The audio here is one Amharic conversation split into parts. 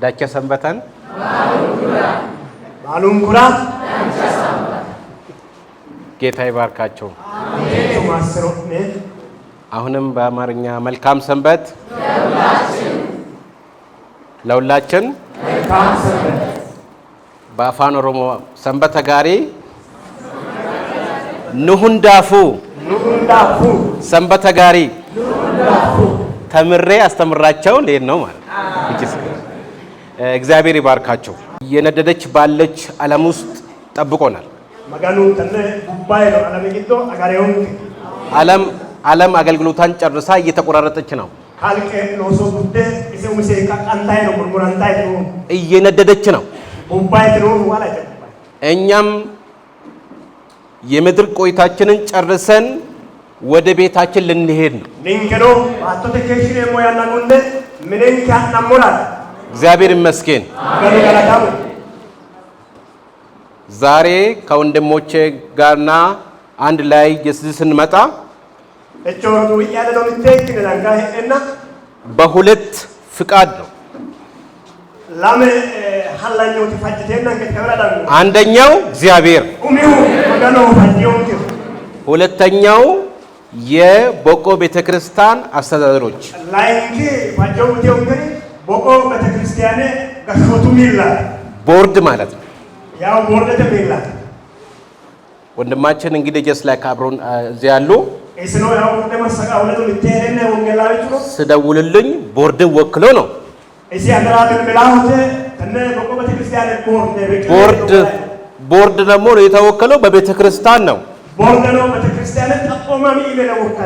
ዳቸ ሰንበተን ባሉንኩራ ጌታ ይባርካቸው። አሁንም በአማርኛ መልካም ሰንበት ለሁላችን በአፋን ኦሮሞ ሰንበተ ጋሪ ኑሁንዳፉ ሰንበተ ጋሪ ተምሬ አስተምራቸው ለየት ነው ማለት እግዚአብሔር ይባርካቸው። የነደደች ባለች ዓለም ውስጥ ጠብቆናል። ዓለም አገልግሎቷን ጨርሳ እየተቆራረጠች ነው። እየነደደች ነው። እኛም የምድር ቆይታችንን ጨርሰን ወደ ቤታችን ልንሄድ ነው። እግዚአብሔር ይመስገን። ዛሬ ከወንድሞቼ ጋርና አንድ ላይ ስንመጣ በሁለት ፍቃድ ነው። አንደኛው እግዚአብሔር፣ ሁለተኛው የቦቆ ቤተክርስቲያን አስተዳደሮች ቦርድ ማለት ነው። ወንድማችን እንግዲህ ጀስት ላይ ካብሮን እዚህ ያሉ ስደውልልኝ ቦርድን ወክሎ ነው። ቦርድ ደግሞ የተወከለው በቤተክርስቲያን ነው።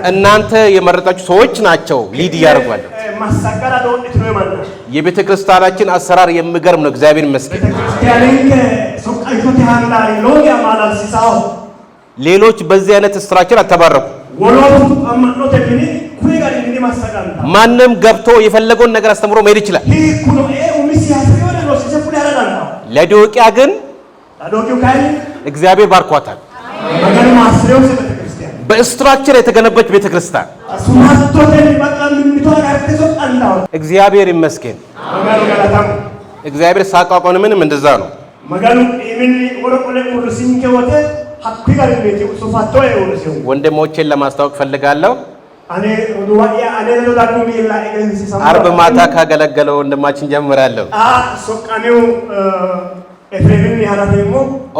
እናንተ የመረጣችሁ ሰዎች ናቸው ሊድ ያደርጓል። የቤተክርስቲያናችን አሰራር የሚገርም ነው። እግዚአብሔር ይመስገን። ሌሎች በዚህ አይነት ስትራክቸር አልተባረኩ። ማንም ገብቶ የፈለገውን ነገር አስተምሮ መሄድ ይችላል። ለዶቂያ ግን እግዚአብሔር ባርኳታል። በስትራክቸር የተገነባች ቤተክርስቲያን እግዚአብሔር ይመስገን። እግዚአብሔር ሳቋቋን ምንም እንደዛ ነው። ወንድሞቼን ለማስታወቅ ፈልጋለሁ። አርብ ማታ ካገለገለው ወንድማችን ጀምራለሁ።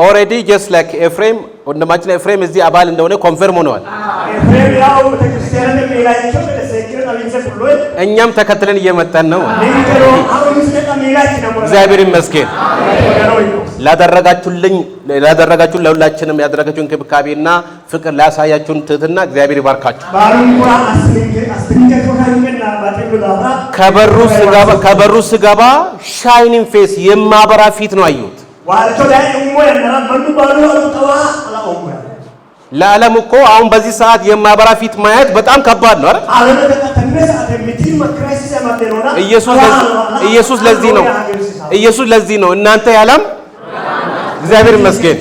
ኦሬዲ ጀስት ላይክ ኤፍሬም ወንድማችን ኤፍሬም እዚህ አባል እንደሆነ ኮንፈርም ሆነዋል። እኛም ተከትለን እየመጣን ነው። እግዚአብሔር ይመስገን። ላደረጋችሁን ለሁላችንም ያደረጋችሁን እንክብካቤና ፍቅር ላሳያችሁን ትህትና እግዚአብሔር ይባርካችሁ። ከበሩ ስገባ ሻይኒንግ ፌስ የማበራ ፊት ነው አየሁት። ለዓለም እኮ አሁን በዚህ ሰዓት የማበራ ፊት ማየት በጣም ከባድ ነው አይደል? ኢየሱስ ለዚህ ነው እናንተ የዓለም እግዚአብሔር ይመስገን።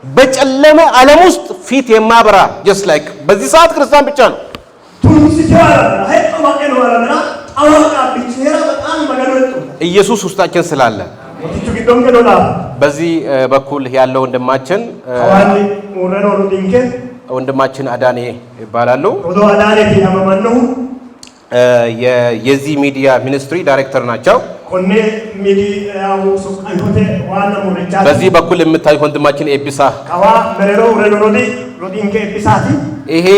በጨለመ ዓለም ውስጥ ፊት የማበራ just like በዚህ ሰዓት ክርስቲያን ብቻ ነው። ኢየሱስ ውስጣችን ስላለ በዚህ በኩል ያለው ወንድማችን አዳኔ ይባላሉ። የዚህ ሚዲያ ሚኒስትሪ ዳይሬክተር ናቸው። በዚህ በኩል የምታዩት ወንድማችን ኤቢሳ ይሄ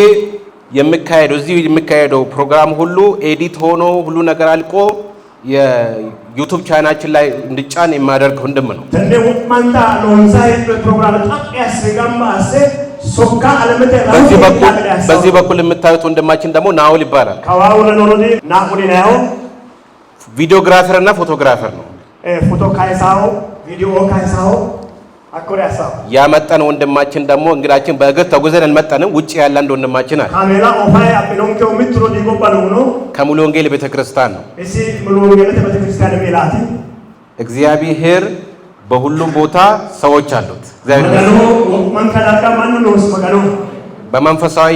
የሚካሄደው ፕሮግራም ሁሉ ኤዲት ሆኖ ሁሉ ነገር አልቆ የዩቲዩብ ቻናላችን ላይ እንድጫን የማደርግ ወንድም ነው። በዚህ በኩል የምታዩት ወንድማችን ደግሞ ናውል ይባላል። ቪዲዮግራፈር እና ፎቶግራፈር ነው። ያመጣን ወንድማችን ደግሞ እንግዳችን በእግር ተጉዘን እንመጣን ውጪ ያለ አንድ ወንድማችን አለ። ከሙሉ ወንጌል ቤተክርስቲያን ነው። እግዚአብሔር በሁሉም ቦታ ሰዎች አሉት። በመንፈሳዊ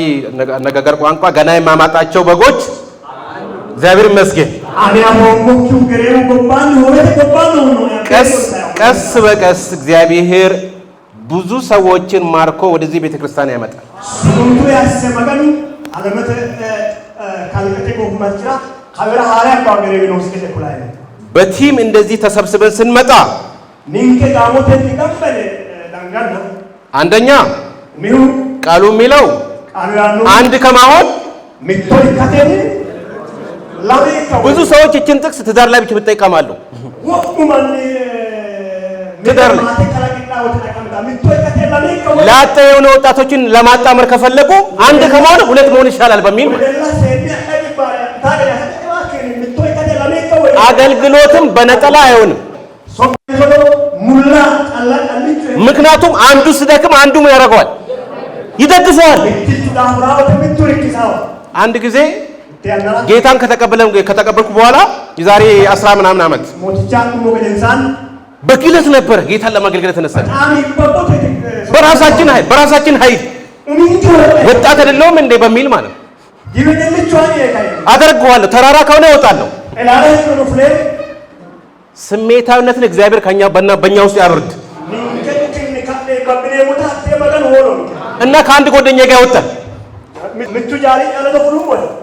አነጋገር ቋንቋ ገና የማማጣቸው በጎች እግዚአብሔር ይመስገን። ቀስ በቀስ እግዚአብሔር ብዙ ሰዎችን ማርኮ ወደዚህ ቤተክርስቲያን ያመጣል። በቲም እንደዚህ ተሰብስበን ስንመጣ አንደኛ ቃሉ የሚለው አንድ ከማሆን ብዙ ሰዎች እችን ጥቅስ ትዳር ላይ ብቻ ይጠቀማሉ። ትዳር ላይ ላጤ የሆኑ ወጣቶችን ለማጣመር ከፈለጉ አንድ ከመሆን ሁለት መሆን ይሻላል በሚል አገልግሎትም በነጠላ አይሆንም። ምክንያቱም አንዱ ሲደክም አንዱ ያደርገዋል፣ ይደግፈዋል። አንድ ጊዜ ጌታን ከተቀበልኩ በኋላ የዛሬ 10 ምናምን ዓመት በግለት ነበር ጌታን ለማገልገል ተነሳን። በራሳችን ኃይል ወጣት አይደለሁም እንዴ በሚል ማለት አደርገዋለሁ። ተራራ ከሆነ እወጣለሁ። ስሜታዊነትን እግዚአብሔር በእኛ ውስጥ ያወርድ እና ከአንድ ጓደኛ ጋር ወጣን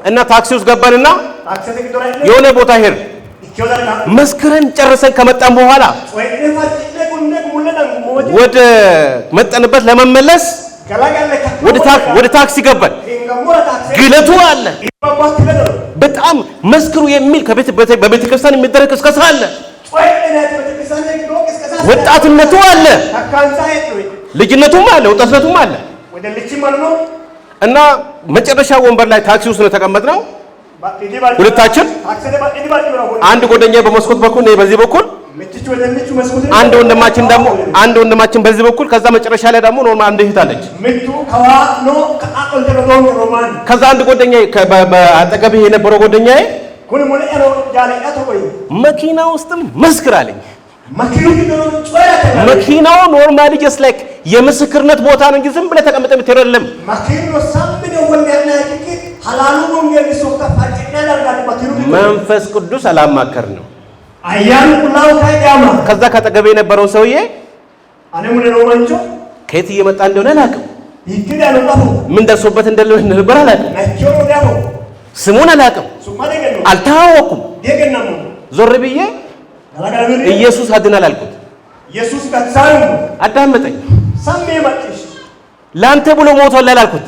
እና ታክሲ ውስጥ ገባንና የሆነ ቦታ ሄድን። መስክረን ጨርሰን ከመጣን በኋላ ወደ መጠንበት ለመመለስ ወደ ታክሲ ገባን። ግለቱ አለ። በጣም መስክሩ የሚል በቤተክርስቲያን የሚደረግ ቅስቀሳ አለ። ወጣትነቱ አለ፣ ልጅነቱም አለ፣ ወጣትነቱም አለ እና መጨረሻ ወንበር ላይ ታክሲ ውስጥ ነው የተቀመጥነው። ሁለታችን አንድ ጓደኛዬ በመስኮት በኩል ነው በዚህ በኩል አንድ ወንድማችን በዚህ በኩል ከዛ መጨረሻ ላይ ደግሞ ኖርማል አንድ እህት አለች። ከዛ አንድ ጓደኛዬ በአጠገቤ የነበረው ጓደኛዬ መኪና ውስጥም መስክር አለኝ። መኪናው ኖርማሊ ጀስት ላይክ የምስክርነት ቦታ ነው እንጂ ዝም ብለህ ተቀምጠህ የምትሄድ አይደለም። መንፈስ ቅዱስ አላማከር ነው። ከዛ ካጠገቤ የነበረውን ሰውዬ ከየት እየመጣ እንደሆነ አላውቅም፣ ምን ደርሶበት እንደነበር አላውቅም፣ ስሙን አላውቅም፣ አልተዋወኩም። ዞር ብዬ ኢየሱስ አድናል አልኩት። አዳመጠኝ። ላንተ ብሎ ሞቶላል አልኩት።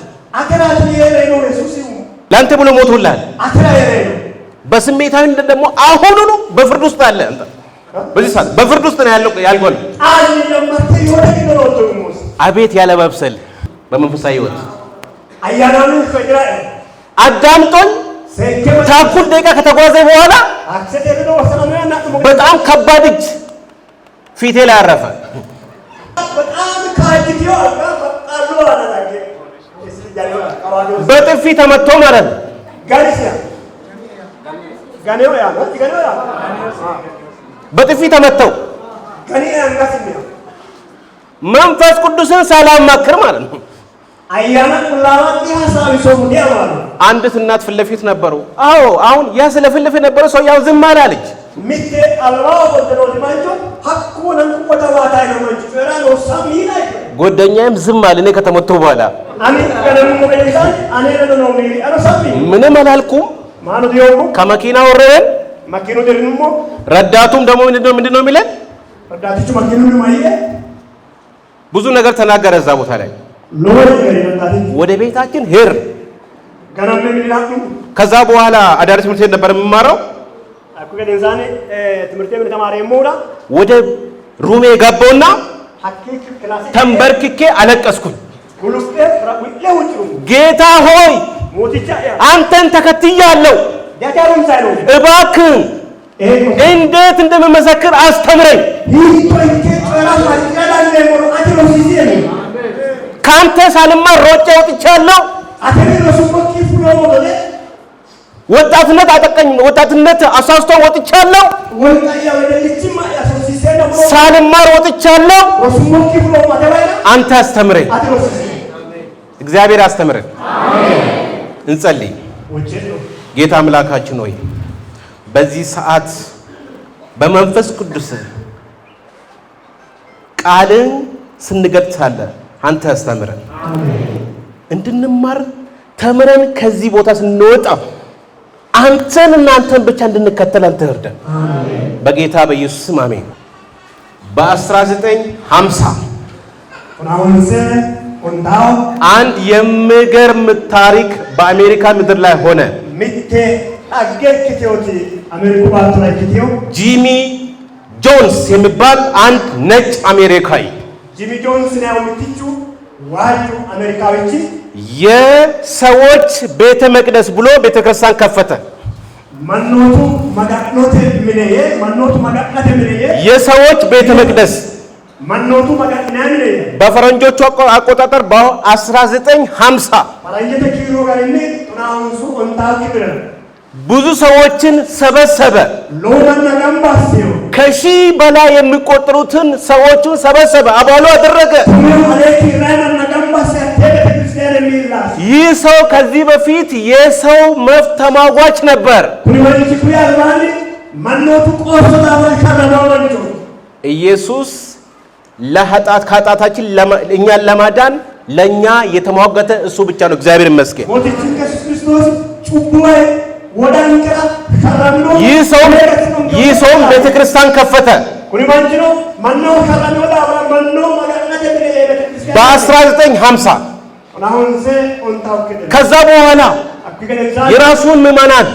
ላንተ ብሎ ሞቶላል። በስሜታዊ ደግሞ አሁኑኑ በፍርድ ውስጥ አለ። አንተ በዚህ ሰዓት በፍርድ ውስጥ ነው ያልኩት። አቤት ያለ መብሰል በመንፈሳዊ ሕይወት አዳምጦኝ ታኩል ደቂቃ ከተጓዘ በኋላ በጣም ከባድ እጅ ፊቴ ላይ አረፈ። በጥፊ ተመቶ ማለት ነው። በጥፊ ተመተው መንፈስ ቅዱስን ሳላማክር ማለት ነው። አንዲት እናት ፊት ለፊት ነበሩ። አዎ አሁን ያ ፊት ለፊት ነበረው ሰው ያው ዝም አላለች። ጓደኛዬም ዝም አለ። እኔ ከተመተው በኋላ ምንም አላልኩም። ከመኪና ወረድን። ረዳቱም ደግሞ ምንድነው የሚለን ብዙ ነገር ተናገረ። እዛ ቦታ ላይ ወደ ቤታችን ሄር። ከዛ በኋላ አዳሪ ትምህርት ቤት ነበር የምማረው። ወደ ሩሜ ገባውና ተንበርክኬ አለቀስኩኝ። ጌታ ሆይ አንተን ተከትያለሁ፣ እባክህ እንዴት እንደምመሰክር አስተምረኝ። ካንተ ሳልማር ሮጬ ወጥቻለሁ። ወጣትነት አጠቀኝ፣ ወጣትነት አሳስቶ ወጥቻለሁ። ሳልማር ወጥቻለሁ። አንተ አስተምረኝ። እግዚአብሔር አስተምረን። እንጸልይ። ጌታ አምላካችን ሆይ በዚህ ሰዓት በመንፈስ ቅዱስ ቃልን ስንገልጥ ሳለ አንተ አስተምረን እንድንማር ተምረን ከዚህ ቦታ ስንወጣ አንተን ብቻ እንድንከተል አንተ እርዳን። በጌታ በኢየሱስ ስም አሜን። በ1950 አንድ የሚገርም ታሪክ በአሜሪካ ምድር ላይ ሆነ። ጂሚ ጆንስ የሚባል አንድ ነጭ አሜሪካዊ የሰዎች ቤተ መቅደስ ብሎ ቤተክርስቲያን ከፈተ። የሰዎች ቤተ መቅደስ በፈረንጆቹ አቆጣጠር በ1950 ብዙ ሰዎችን ሰበሰበ። ከሺህ በላይ የሚቆጠሩትን ሰዎችን ሰበሰበ፣ አባሉ አደረገ። ይህ ሰው ከዚህ በፊት የሰው መብት ተሟጋች ነበር። ኢየሱስ ከኃጢአታችን እኛን ለማዳን ለኛ የተሟገተ እሱ ብቻ ነው። እግዚአብሔር ይመስገን። ይህ ሰው ቤተክርስቲያን ከፈተ። በ1950 ከዛ በኋላ የራሱን ምዕመናን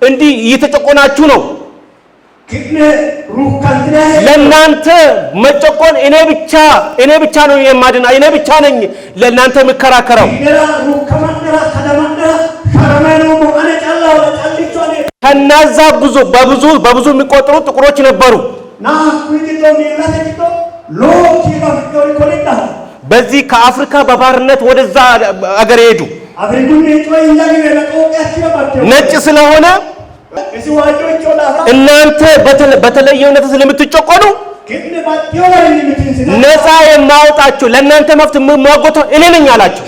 እንዲህ እየተጨቆናችሁ ነው፣ ለእናንተ መጨቆን እኔ ብቻ ነው የማድና፣ እኔ ብቻ ነኝ ለእናንተ የምከራከረው። ከነዛ በብዙ የሚቆጠሩ ጥቁሮች ነበሩ። በዚህ ከአፍሪካ በባርነት ወደዛ አገር ሄዱ። ነጭ ስለሆነ እናንተ በተለየ ሁኔታ ስለምትጨቆኑ ነፃ የማወጣችሁ ለእናንተ መብት የምሟገተው እኔ ነኝ አላቸው።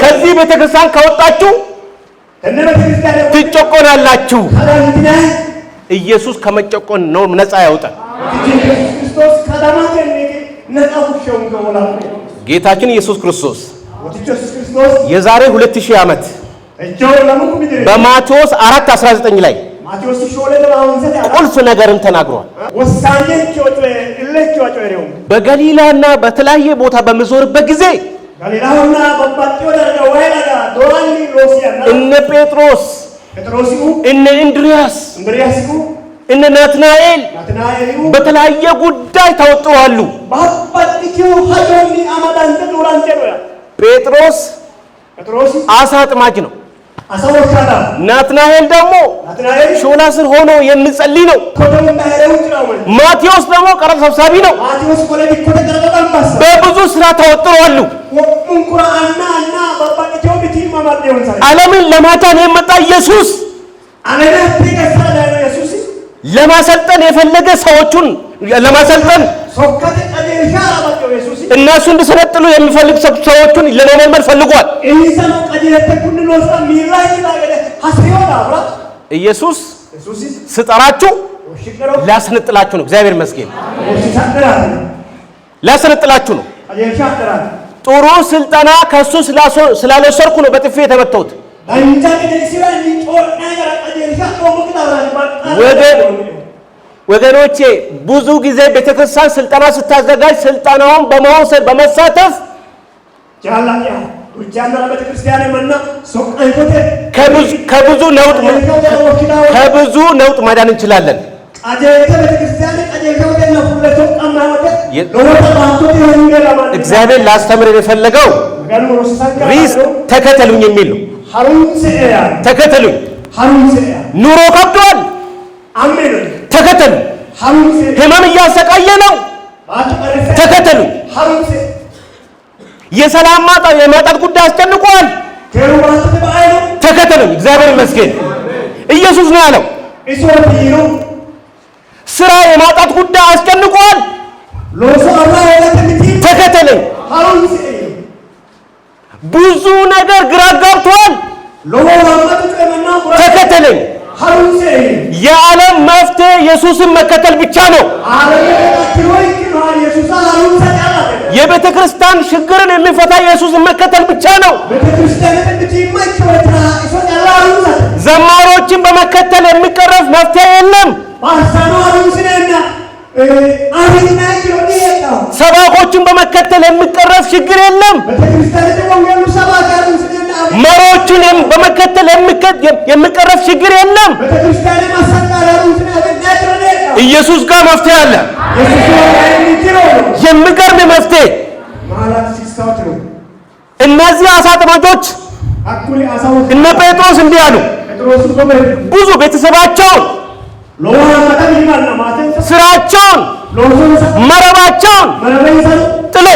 ከዚህ ቤተክርስቲያን ከወጣችሁ ትጨቆናላችሁ። ኢየሱስ ከመጨቆን ነው ነፃ ያወጣል። ጌታችን ኢየሱስ ክርስቶስ የዛሬ 2000 ዓመት በማቴዎስ 4:19 ላይ ቁልፍ ነገርን ተናግሯል። በገሊላና በተለያየ ቦታ በሚዞርበት ጊዜ እነ ጴጥሮስ፣ እነ እንድርያስ፣ እነ ናትናኤል በተለያየ ጉዳይ ተወጥረዋል። ጴጥሮስ አሳ አጥማጅ ነው። ናትናኤል ደግሞ ሾላ ስር ሆኖ የሚጸልይ ነው። ማቴዎስ ደግሞ ቀረጥ ሰብሳቢ ነው። በብዙ ስራ ተወጥረዋል። ዓለምን ለማዳን የመጣ ኢየሱስ ለማሰልጠን የፈለገ ሰዎቹን ለማሰልጠን እነሱ እንዲሰለጥኑ የሚፈልግ ሰዎቹን ለመመልመል ፈልጓል። ኢየሱስ ስጠራችሁ ሊያስነጥላችሁ ነው። እግዚአብሔር ይመስገን። ሊያስነጥላችሁ ነው። ጥሩ ስልጠና ከሱ ስላልወሰድኩ ነው በጥፊ የተመታሁት። ወገኖቼ ብዙ ጊዜ ቤተክርስቲያን ስልጠና ስታዘጋጅ ስልጠናውን በመውሰድ በመሳተፍ ከብዙ ነውጥ ማዳን እንችላለን። እግዚአብሔር ላስተምረን የፈለገው ተከተሉኝ የሚል ነው። ተከተሉኝ። ኑሮ ከብዷል፣ ተከተሉ። ህመም እያሰቃየ ነው፣ ተከተሉኝ። የሰላም የማጣት ጉዳይ አስጨንቋል፣ ተከተሉኝ። እግዚአብሔር ይመስገን። ኢየሱስ ነው ያለው። ስራ የማጣት ጉዳይ አስጨንቋል፣ ተከተለኝ። ብዙ ነገር ግራ ጋብቷል፣ ተከተለኝ። የዓለም መፍትሄ ኢየሱስን መከተል ብቻ ነው። የቤተ ክርስቲያን ችግርን የሚፈታ ኢየሱስን መከተል ብቻ ነው። ዘማሮችን በመከተል የሚቀረፍ መፍትሄ የለም። ሰባኮችን በመከተል የሚቀረፍ ችግር የለም። መሪዎችን በመከተል የሚቀረፍ ችግር የለም። ኢየሱስ ጋር መፍትሄ አለ። የሚገርም መፍትሄ። እነዚህ አሳ አጥማጆች እነ ጴጥሮስ እንዲህ አሉ። ብዙ ቤተሰባቸውን፣ ስራቸውን፣ መረባቸውን ጥሎ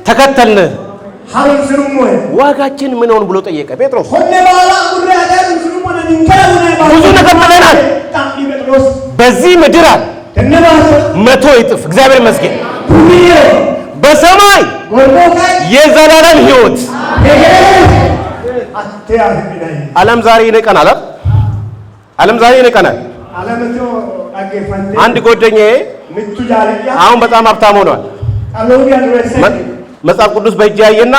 ተከተልን። ዋጋችን ምን ሆነ ብሎ ጠየቀ ጴጥሮስ። ብዙ ነገር ጥለናል። በዚህ ምድር አለ 100 እጥፍ እግዚአብሔር ይመስገን። በሰማይ የዘላለም ሕይወት። ዓለም ዛሬ ይንቀናል። ዓለም ዛሬ ይንቀናል። አንድ ጓደኛዬ አሁን በጣም ሀብታም ሆኗል። መጽሐፍ ቅዱስ በእጅ ያየና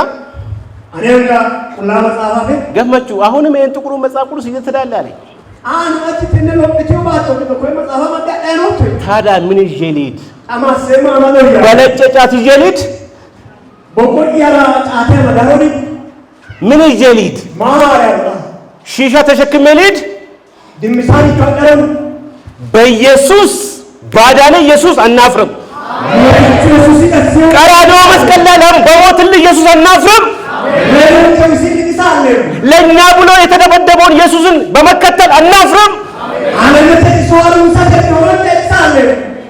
ገመቹ አሁንም ይሄን ጥቁሩ መጽሐፍ ቅዱስ እየተዳለ አለኝ። ታዲያ ምን ይዤ ልሂድ? በነጭ ጫት ይዤ ልሂድ? ምን ይዤ ልሂድ? ሺሻ ተሸክሜ ልሂድ? በኢየሱስ ባዳነ ኢየሱስ አናፍርም። ቀራንዮ መስቀል ላይ በሞትልህ ኢየሱስ አናፍርም። ለእኛ ብሎ የተደበደበውን ኢየሱስን በመከተል አናፍርም።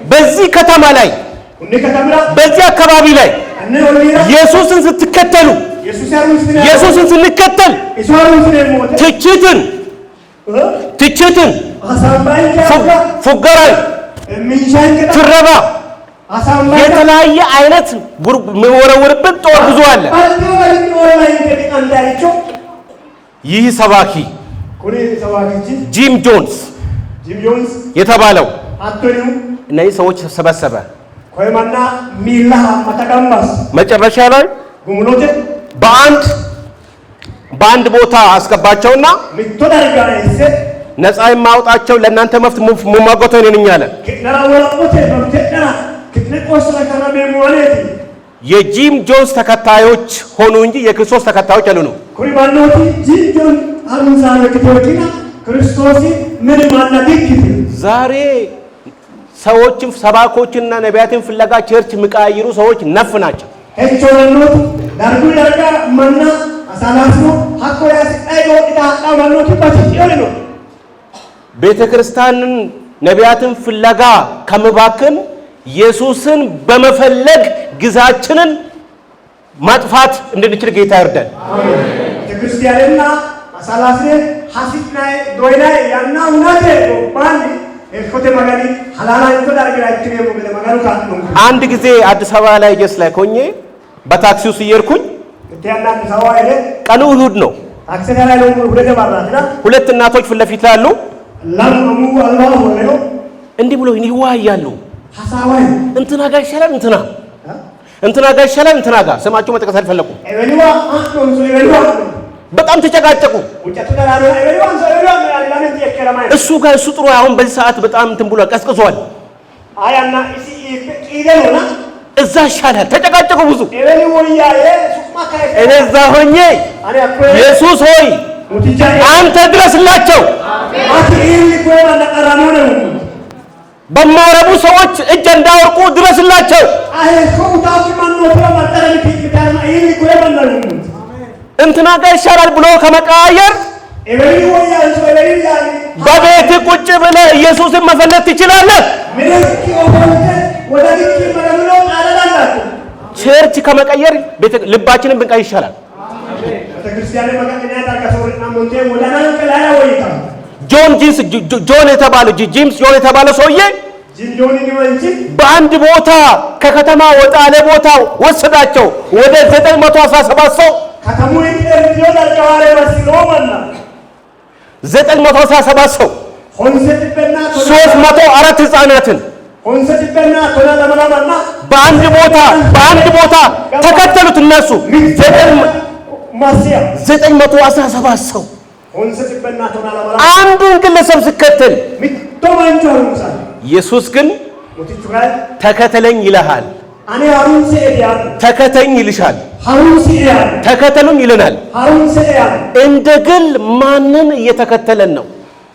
በዚህ ከተማ ላይ በዚህ አካባቢ ላይ ኢየሱስን ስትከተሉ ኢየሱስን ስንከተል ትችትን፣ ፉገራን፣ ትረባ የተለያየ አይነት የሚወረወርበት ጦር ብዙ አለ። ይህ ሰባኪ ጂም ጆንስ የተባለው እነዚህ ሰዎች ሰበሰበ። መጨረሻ ላይ በአንድ ቦታ አስገባቸውና ነፃ የማውጣቸው ለእናንተ መፍት ሙማጎተው እኔ ነኝ አለ። የጂም ጆንስ ተከታዮች ሆኑ እንጂ የክርስቶስ ተከታዮች አሉ ነው። ዛሬ ሰዎችን ሰባኮችንና ነቢያትን ፍለጋ ቸርች የሚቀያይሩ ሰዎች ነፍ ናቸው። ቤተ ክርስቲያንን ነቢያትን ፍለጋ ከመባከን ኢየሱስን በመፈለግ ግዛችንን ማጥፋት እንድንችል ጌታ ይርዳል። ቤተክርስቲያንና አሳላስኔ ሐሲስናይ ዶይናይ ያና ሁናቴ ባንዲ እኮቴ ማጋኒ ሐላላ እንተዳርገራችን የሞገለ ማጋኑ ካጥኑ አንድ ጊዜ አዲስ አበባ ላይ ጀስ ላይ ሆኜ በታክሲው ሲየርኩኝ እቴና አዲስ አበባ አይደ ቀኑ እሁድ ነው። ታክሲ ላይ ነው ሁለት ባራትና ሁለት እናቶች ፊት ለፊት አሉ። ለምሙ አላህ ወለዮ እንዲህ ብሎ ይዋያሉ። ሐሳባይ እንትና ጋር ይሻላል እንትና ጋር ይሻላል እንትና ጋር ስማቸው መጥቀስ አልፈለኩም። ኤቨኒዋ አንቶን ኤቨኒዋ በጣም ተጨቃጨቁ። እሱ ጋር እሱ ጥሩ አሁን በዚህ ሰዓት በጣም እንትን ብሎ ቀስቅሷል። አያና እሺ ይደውና እዛ ይሻላል ተጨቃጨቁ ብዙ። እኔ እዛ ሆኜ ኢየሱስ ሆይ አንተ ድረስላቸው በማረቡ ሰዎች እጅ እንዳወርቁ ድረስላቸው። እንትና ጋር ይሻላል ብሎ ከመቃየር በቤት ቁጭ ብለህ ኢየሱስን መፈለግ ትችላለህ። ቸርች ከመቀየር ልባችንን ብንቀይር ይሻላል። ጆን የተባለ ሰውዬ በአንድ ቦታ ከከተማ ወጣ ያለ ቦታ ወሰዳቸው። ወደ 917 ሰው ከተሙይ እርጆላ ጃዋሬ መስሎማና 917 ሰው ሆንሰጥበና 304 ህፃናትን ሆንሰጥበና ተናለማና በአንድ ቦታ ተከተሉት። እነሱ 917 ሰው ሆንሰጥበና ተናለማና አንዱን ግለሰብ ሲከተል ኢየሱስ ግን ተከተለኝ ይልሃል። አኔ አሩን ሲያል ተከተኝ ይልሻል። አሩን ሲያል ተከተሉኝ ይለናል። አሩን ሲያል እንደ ግል ማንን እየተከተለን ነው?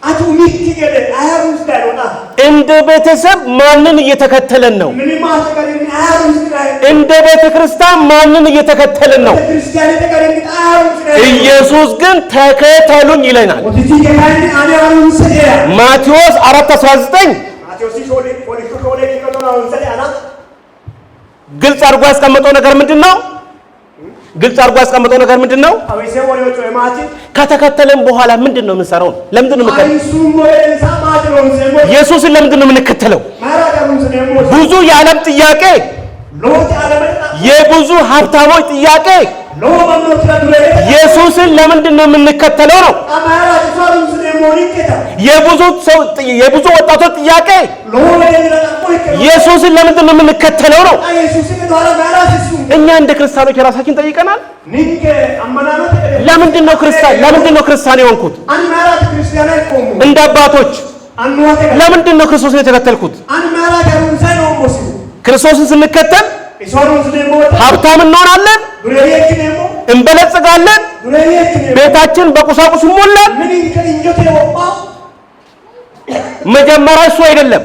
አቱ ሚትገደ አሩን ሲያልወጣ እንደ ቤተሰብ ማንን እየተከተለን ነው? ምን ማስተቀረኝ አሩን ሲያል እንደ ቤተክርስቲያን ማንን እየተከተለን ነው? ክርስቲያን ተቀረኝ አሩን ሲያል ኢየሱስ ግን ተከተሉኝ ይለናል። ወዲጂ ከማን አኔ አሩን ሲያል ማቴዎስ 4:19 ማቴዎስ ሾሌ ይከተላውን ሲያል ግልጽ አድርጎ ያስቀመጠው ነገር ምንድነው? አውይሴ ወሪዎቹ የማቲ ከተከተለን በኋላ ምንድነው የምንሰራው? ለምንድነው ኢየሱስን ለምንድነው የምንከተለው? ብዙ የዓለም ጥያቄ፣ የብዙ ሀብታሞች ጥያቄ ኢየሱስን ለምንድነው የምንከተለው ነው። የብዙ ወጣቶች ጥያቄ ኢየሱስን ለምንድነው የምንከተለው ነው። እኛ እንደ ክርስቲያኖች ራሳችን ጠይቀናል። ለምንድነው ክርስቲያን የሆንኩት? እንደ አባቶች ለምንድነው ክርስቶስን የተከተልኩት? ክርስቶስን ስንከተል ሀብታም እንሆናለን፣ እንበለጽጋለን፣ ቤታችን በቁሳቁስ ይሞላል። መጀመሪያ እሱ አይደለም።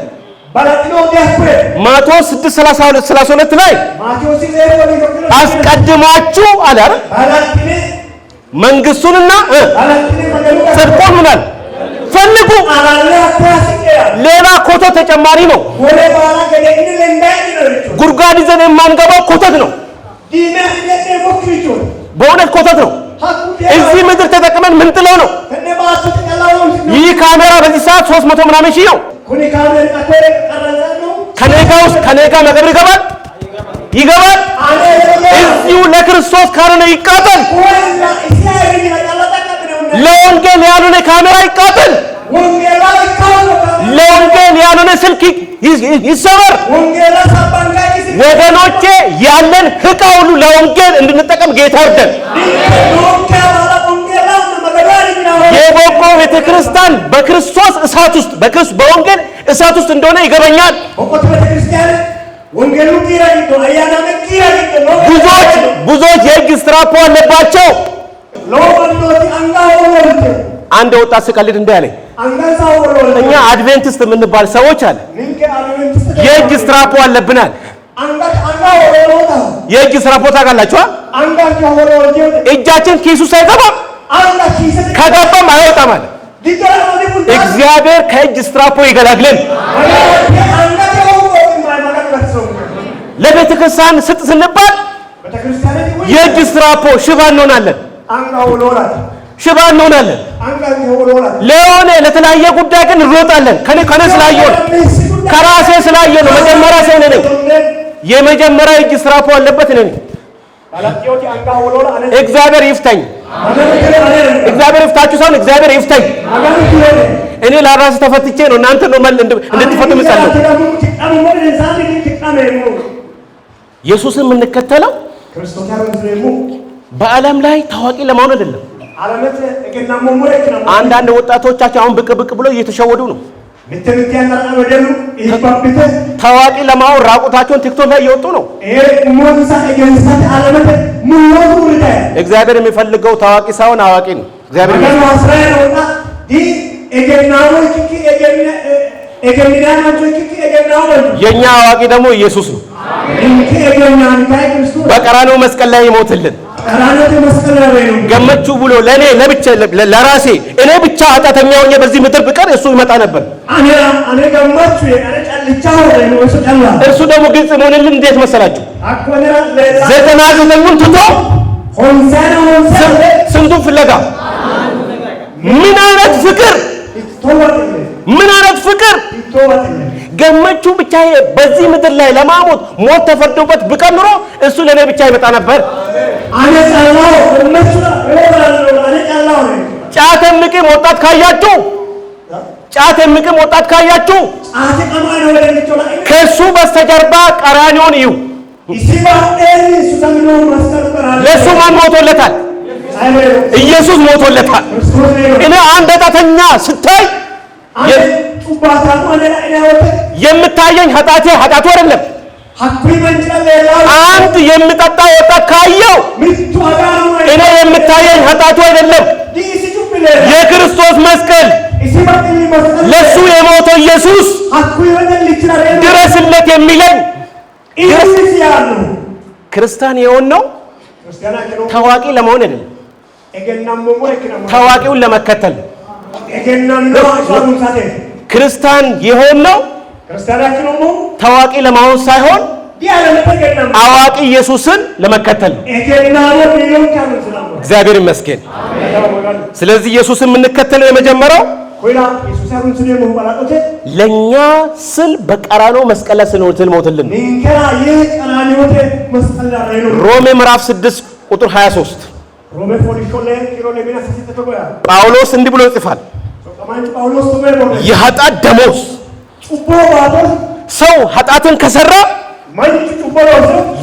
ማቴዎስ 6:32 ላይ አስቀድማችሁ አለ መንግስቱንና ጽድቁን ምናል ፈልጉ። ሌላ ኮተት ተጨማሪ ነው። ጉድጓድ ይዘን የማንገባው ኮተት ነው። በእውነት ኮተት ነው። እዚህ ምድር ተጠቅመን ምን ጥለው ነው? ይህ ካሜራ በዚህ ሰዓት 300 ምናምን ሺህ ነው። ከኔጋ መቀብር ይገባል። እዚሁ ለክርስቶስ ካልሆነ ይቃጠል። ለወንጌል ያልሆነ ካሜራ ይቃጠል። ለወንጌል ያልሆነ ስልክ ይሰበር። ወገኖቼ ያለን ዕቃ ሁሉ ለወንጌል እንድንጠቀም ጌታ ይርዳን። የቦቆ ቤተክርስቲያን በክርስቶስ እሳት ውስጥ በወንጌል እሳት ውስጥ እንደሆነ ይገባኛል። ብዙዎች የእጅ ስትራፖ አለባቸው። አንድ ወጣት ሲቀልድ እንዳለኝ እኛ አድቬንቲስት የምንባል ሰዎች አለ የእጅ ስትራፖ አለብናል። የእጅ ስትራፖ ታውቃላችሁ? እጃችን ኪሱ ሳይገባ ከገባም አይወጣም አለ። እግዚአብሔር ከእጅ ስትራፖ ይገላግለን። ለቤተ ክርስቲያን ስጥ ስንባል የእጅ ስትራፖ ሽባ እንሆናለን። ለተለያየ ጉዳይ ግን እንሮጣለን። ከኔ ስላየው ነው፣ ከራሴ ስላየው ነው። መጀመሪያ ሰው ነኝ። የመጀመሪያ እጅ ስትራፖ አለበት ነኝ። እግዚአብሔር ይፍታኝ። እግዚአብሔር ይፍታችሁ ሰውን እግዚአብሔር ይፍታኝ። እኔ ለራሴ ተፈትቼ ነው እናንተ ነው እንድትፈቱ ምጸልይ። ኢየሱስን የምንከተለው በዓለም ላይ ታዋቂ ለመሆን አይደለም። አንዳንድ ወጣቶቻችን አሁን ብቅ ብሎ እየተሸወዱ ነው። ታዋቂ ለመሆን ራቁታቸውን ቲክቶክ ላይ እየወጡ ነው። እግዚአብሔር የሚፈልገው ታዋቂ ሳይሆን አዋቂ ነው። እግዚአብሔር የኛ አዋቂ ደግሞ ኢየሱስ ነው። በቀራንዮ መስቀል ላይ ይሞትልን ገመቹ ብሎ ለራሴ እኔ ብቻ ኃጢአተኛ ሆኜ በዚህ ምድር ብቀር እሱ ይመጣ ነበር። እሱ ደግሞ ግልጽ መሆንልን እንዴት መሰላችሁ? 99ን ትቶ ስንቱን ፍለጋ። ምን አይነት ፍቅር! ገመቹ ብቻ በዚህ ምድር ላይ ለማሞት ሞት ተፈርዶበት ብቀር ኑሮ እሱ ለኔ ብቻ ይመጣ ነበር። ጫት የሚቅም ወጣት ካያችሁ ከሱ በስተጀርባ ቀራንዮን እዩ። ለሱ ማን ሞቶለታል? ኢየሱስ ሞቶለታል። እኔ አንድ ኃጢአተኛ ስታይ የምታየኝ ኃጢአቱ አይደለም። አንድ የሚጠጣ ወጣት ካየው እኔ የምታየኝ ኃጢአቱ አይደለም። የክርስቶስ መስቀል ለሱ የሞተው ኢየሱስ ድረስለት የሚለኝ ክርስቲያን የሆነው ታዋቂ ለመሆን አይደለም፣ ታዋቂውን ለመከተል። ክርስቲያን የሆነው ታዋቂ ለመሆን ሳይሆን አዋቂ ኢየሱስን ለመከተል ነው። እግዚአብሔር ይመስገን። ስለዚህ ኢየሱስን የምንከተለው የመጀመሪያው ለኛ ስል በቀራንዮ መስቀል ላይ ስለሞተልን ሮሜ ምዕራፍ 6 ቁጥር 23 ጳውሎስ እንዲህ ብሎ ይጽፋል፣ የኃጢአት ደሞዝ ሰው ኃጢአትን ከሰራ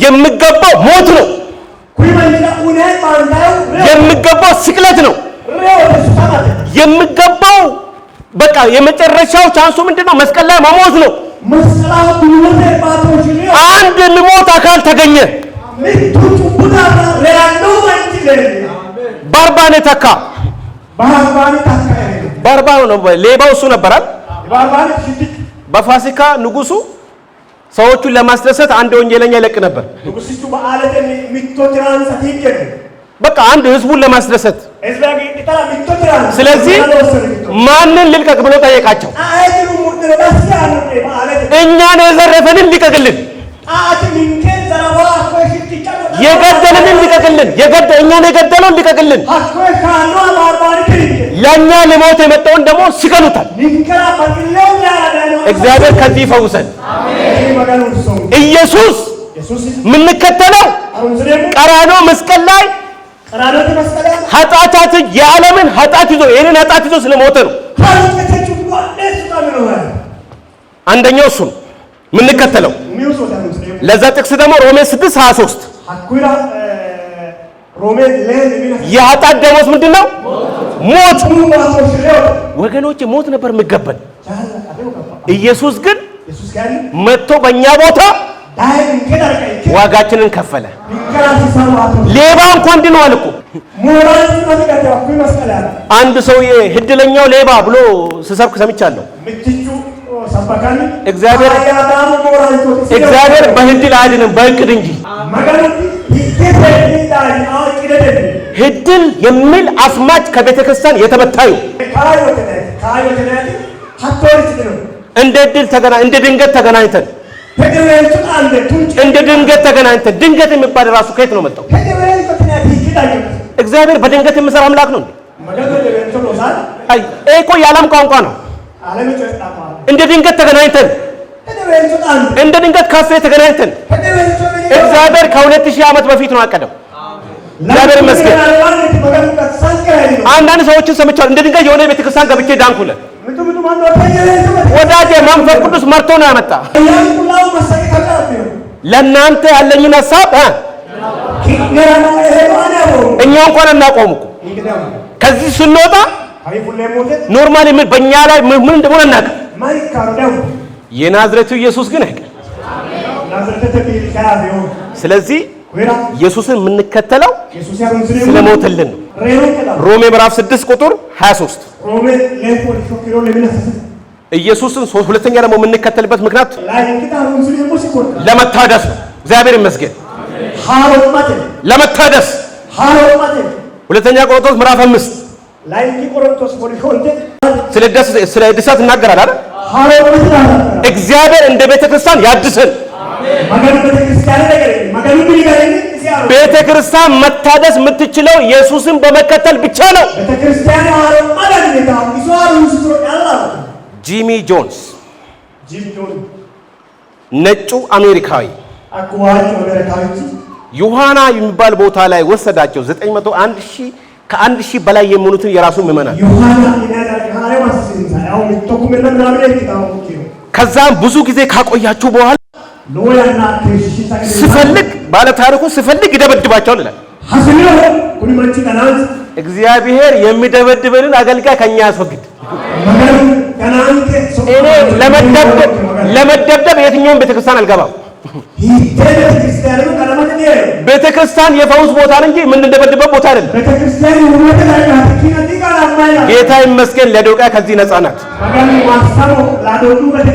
የሚገባው ሞት ነው፣ የሚገባው ስቅለት ነው፣ የሚገባው በቃ የመጨረሻው ቻንሱ ምንድነው? መስቀል ላይ መሞት ነው። አንድ የሚሞት አካል ተገኘ። ባርባን ተካ። ባርባን ነው ሌባው እሱ ነበራል። በፋሲካ ንጉሱ ሰዎቹን ለማስደሰት አንድ ወንጀለኛ ይለቅ ነበር። በቃ አንድ ህዝቡን ለማስደሰት። ስለዚህ ማንን ልልቀቅ ብሎ ጠየቃቸው። እኛን የዘረፈንን ልቀቅልን፣ የገደለንን ልቀቅልን፣ እኛን የገደለውን ልቀቅልን። ለእኛ ለሞት የመጣውን ደግሞ ሲቀሉታል። እግዚአብሔር ከዚህ ይፈውሰን። ኢየሱስ የምንከተለው ቀራንዮ መስቀል ላይ ኃጢአታትን የዓለምን ኃጢአት ይዞ የኔን ኃጢአት ይዞ ስለሞተ ነው። አንደኛው እሱ ነው የምንከተለው። ለዛ ጥቅስ ደግሞ ሮሜ 6:23 የኃጢአት ደሞዝ ምንድን ነው? ሞት። ወገኖች ሞት ነበር የሚገባን። ኢየሱስ ግን መጥቶ በእኛ ቦታ ዋጋችንን ከፈለ። ሌባ እንኳን ድኗል እኮ። አንድ ሰውዬ እድለኛው ሌባ ብሎ ስሰብክ ሰምቻለሁ። እግዚአብሔር በእድል አይድንም በእቅድ እንጂ። እድል የሚል አስማጭ ከቤተ ክርስቲያን የተመታዩ እንደ እድል እንደ ድንገት ተገናኝተን ድንገት የሚባል ራሱ ከየት ነው መጣው? እግዚአብሔር በድንገት የሚሰራ አምላክ ነው። አይ እኮ የዓለም ቋንቋ ነው። እንደ ድንገት ተገናኝተን እንደ ድንገት ካፌ ተገናኝተን እግዚአብሔር ከ2000 ዓመት በፊት ነው አቀደው። እግዚአብሔር ይመስገን። አንዳንድ ሰዎችን ሰምቻለሁ። እንደ ድንገት የሆነ ቤተክርስቲያን ገብቼ ዳንኩለ። ወዳጄ መንፈስ ቅዱስ መርቶ ነው ያመጣ። ለእናንተ ያለኝን ሐሳብ እኛ እንኳን እናቆሙ እኮ ከዚህ ስንወጣ ኖርማሊ ምን በእኛ ላይ ምን እንደሆነ እናውቅ። የናዝሬቱ ኢየሱስ ግን አይቀር። ስለዚህ ኢየሱስን የምንከተለው ስለሞተልን ነው። ሮሜ ምዕራፍ 6 ቁጥር 23 ኢየሱስን ሁለተኛ ደግሞ የምንከተልበት ምክንያት ለመታደስ ነው። እግዚአብሔር ይመስገን። ለመታደስ ሁለተኛ ቆሮንቶስ ምዕራፍ 5 ስለ እድሳት ይናገራል አይደል? እግዚአብሔር እንደ ቤተ ክርስቲያን ያድሰን። ቤተ ክርስቲያን መታደስ የምትችለው ኢየሱስን በመከተል ብቻ ነው። ጂሚ ጆንስ ነጩ አሜሪካዊ ዮሐና የሚባል ቦታ ላይ ወሰዳቸው። 901 ከአንድ ሺህ በላይ የሚሆኑትን የራሱ ምዕመናን ከዛም ብዙ ጊዜ ካቆያችሁ በኋላ ስፈልግ ባለ ታሪኩ ስፈልግ ይደበድባቸዋል ይላል። እግዚአብሔር የሚደበድበንን አገልጋይ ከኛ ያስወግድ። እኔ ለመደብደብ የትኛውም ቤተክርስቲያን አልገባም። ቤተክርስቲያን የፈውስ ቦታ እንጂ የምንደበድበት ቦታ አይደለም። ጌታ ይመስገን ለዶቃ ከዚህ ነፃ ናት።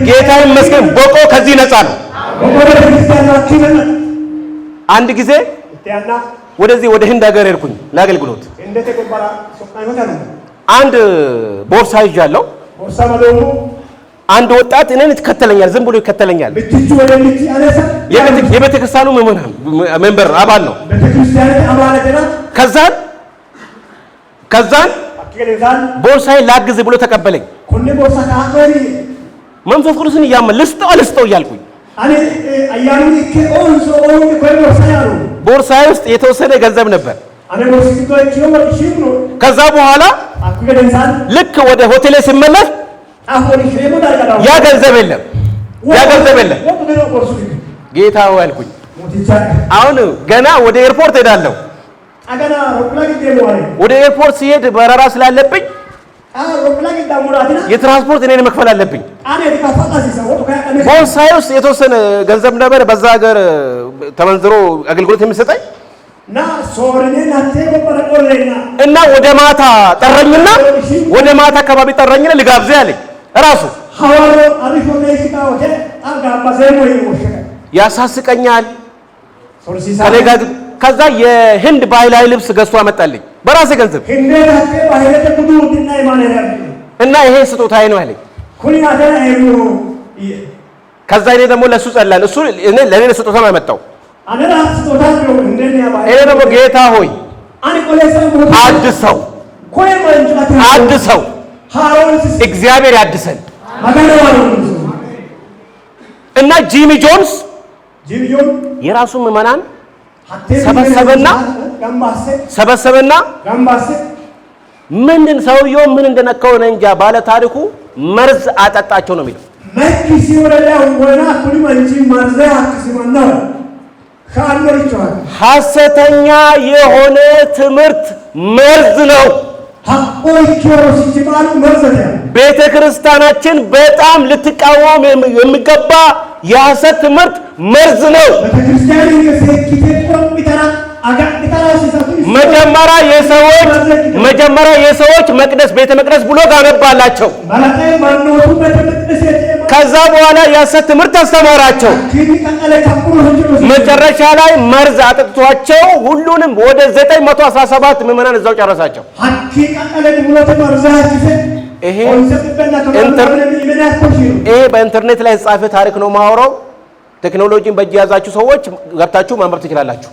ጌታ ይመስገን ቦቆ ከዚህ ነፃ ነው። አንድ ጊዜ ወደዚህ ወደ ህንድ ሀገር ሄድኩኝ ለአገልግሎት። አንድ ቦርሳ ይዣለሁ። አንድ ወጣት እኔን ይከተለኛል፣ ዝም ብሎ ይከተለኛል። የቤተክርስቲያኑ ሜምበር አባል ነው። ከዛን ቦርሳዬን ላግዝ ብሎ ተቀበለኝ። መንፈስ ቅዱስን ልስጠው እያልኩኝ ቦርሳዬ ውስጥ የተወሰነ ገንዘብ ነበር። ከዛ በኋላ ልክ ወደ ሆቴሌ ሲመለስ ያ ገንዘብ የለም። ጌታ ሆይ አልኩኝ። አሁን ገና ወደ ኤርፖርት ሄዳለሁ። ወደ ኤርፖርት ሲሄድ በረራ ስላለብኝ የትራንስፖርት እኔን መክፈል አለብኝ። ቦርሳዬ ውስጥ የተወሰነ ገንዘብ ነበር፣ በዛ ሀገር ተመንዝሮ አገልግሎት የሚሰጠኝ እና ወደ ማታ ጠረኝና ወደ ማታ አካባቢ ጠረኝና ልጋብዝህ አለኝ። እራሱ ያሳስቀኛል። ከዛ የህንድ ባህላዊ ልብስ ገዝቶ አመጣልኝ በራሴ ገንዘብ እና ይሄ ስጦታዬ ነው አለኝ። ከዛ እኔ ደግሞ ለሱ ጸላል። እሱ ለኔ ስጦታ ነው ያመጣው። እኔ ደግሞ ጌታ ሆይ አድሰው እግዚአብሔር ያድሰን እና ጂሚ ጆንስ የራሱ ምዕመናን ሰበሰበና ምንድን ሰውየው ምን እንደነካው ነው እንጃ ባለ ታሪኩ መርዝ አጠጣቸው ነው የሚለው። ሐሰተኛ የሆነ ትምህርት መርዝ ነው። ቤተ ክርስቲያናችን በጣም ልትቃወም የሚገባ የሐሰት ትምህርት መርዝ ነው። መጀመሪያ የሰዎች መቅደስ ቤተ መቅደስ ብሎ ጋነባላቸው። ከዛ በኋላ የሐሰት ትምህርት አስተማራቸው። መጨረሻ ላይ መርዝ አጥጥቷቸው ሁሉንም ወደ 917 ምዕመናን እዛው ጨረሳቸው። ይሄ በኢንተርኔት ላይ የተጻፈ ታሪክ ነው ማወራው። ቴክኖሎጂን በእጅ ያዛችሁ ሰዎች ገብታችሁ ማንበብ ትችላላችሁ።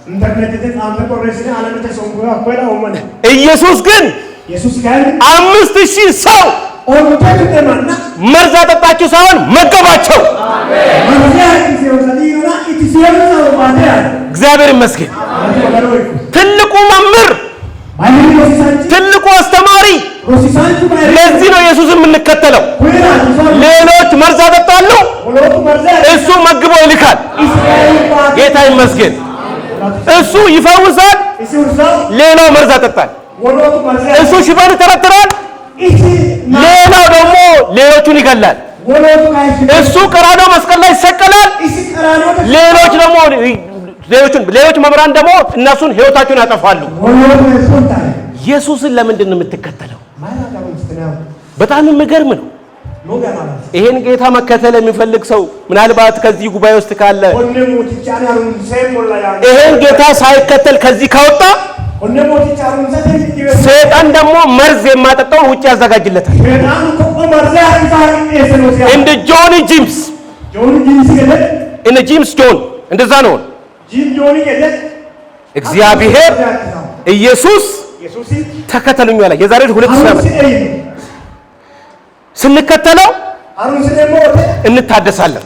ኢየሱስ ግን 5000 ሰው መርዝ አጠጣችሁ ሳይሆን መገባቸው። እግዚአብሔር ይመስገን። ትልቁ መምህር፣ ትልቁ አስተማሪ። ለዚህ ነው ኢየሱስን የምንከተለው። ሌሎች መርዝ አጠጣሉ፣ እሱ መግቦ ይልካል። ጌታ ይመስገን። እሱ ይፈውሳል፣ ሌላው መርዝ አጠጣል። እሱ ሽባን ይተረትራል፣ ሌላው ደግሞ ሌሎቹን ይገላል። እሱ ቀራንዮ መስቀል ላይ ይሰቀላል፣ ሌሎች መምህራን ደግሞ እነሱን ሕይወታቸውን ያጠፋሉ። ኢየሱስን ለምንድን ነው የምትከተለው? በጣም የሚገርም ነው። ይሄን ጌታ መከተል የሚፈልግ ሰው ምናልባት ከዚህ ጉባኤ ውስጥ ካለ ይሄን ጌታ ሳይከተል ከዚህ ካወጣ ሰይጣን ደግሞ መርዝ የማጠጣው ውጭ ያዘጋጅለታል። እንደ ጆኒ ጂምስ ጆን እንደዛ ነው። እግዚአብሔር ኢየሱስ ተከተሉኝ አለ። የዛሬ 2000 ዓመት ስንከተለው እንታደሳለን።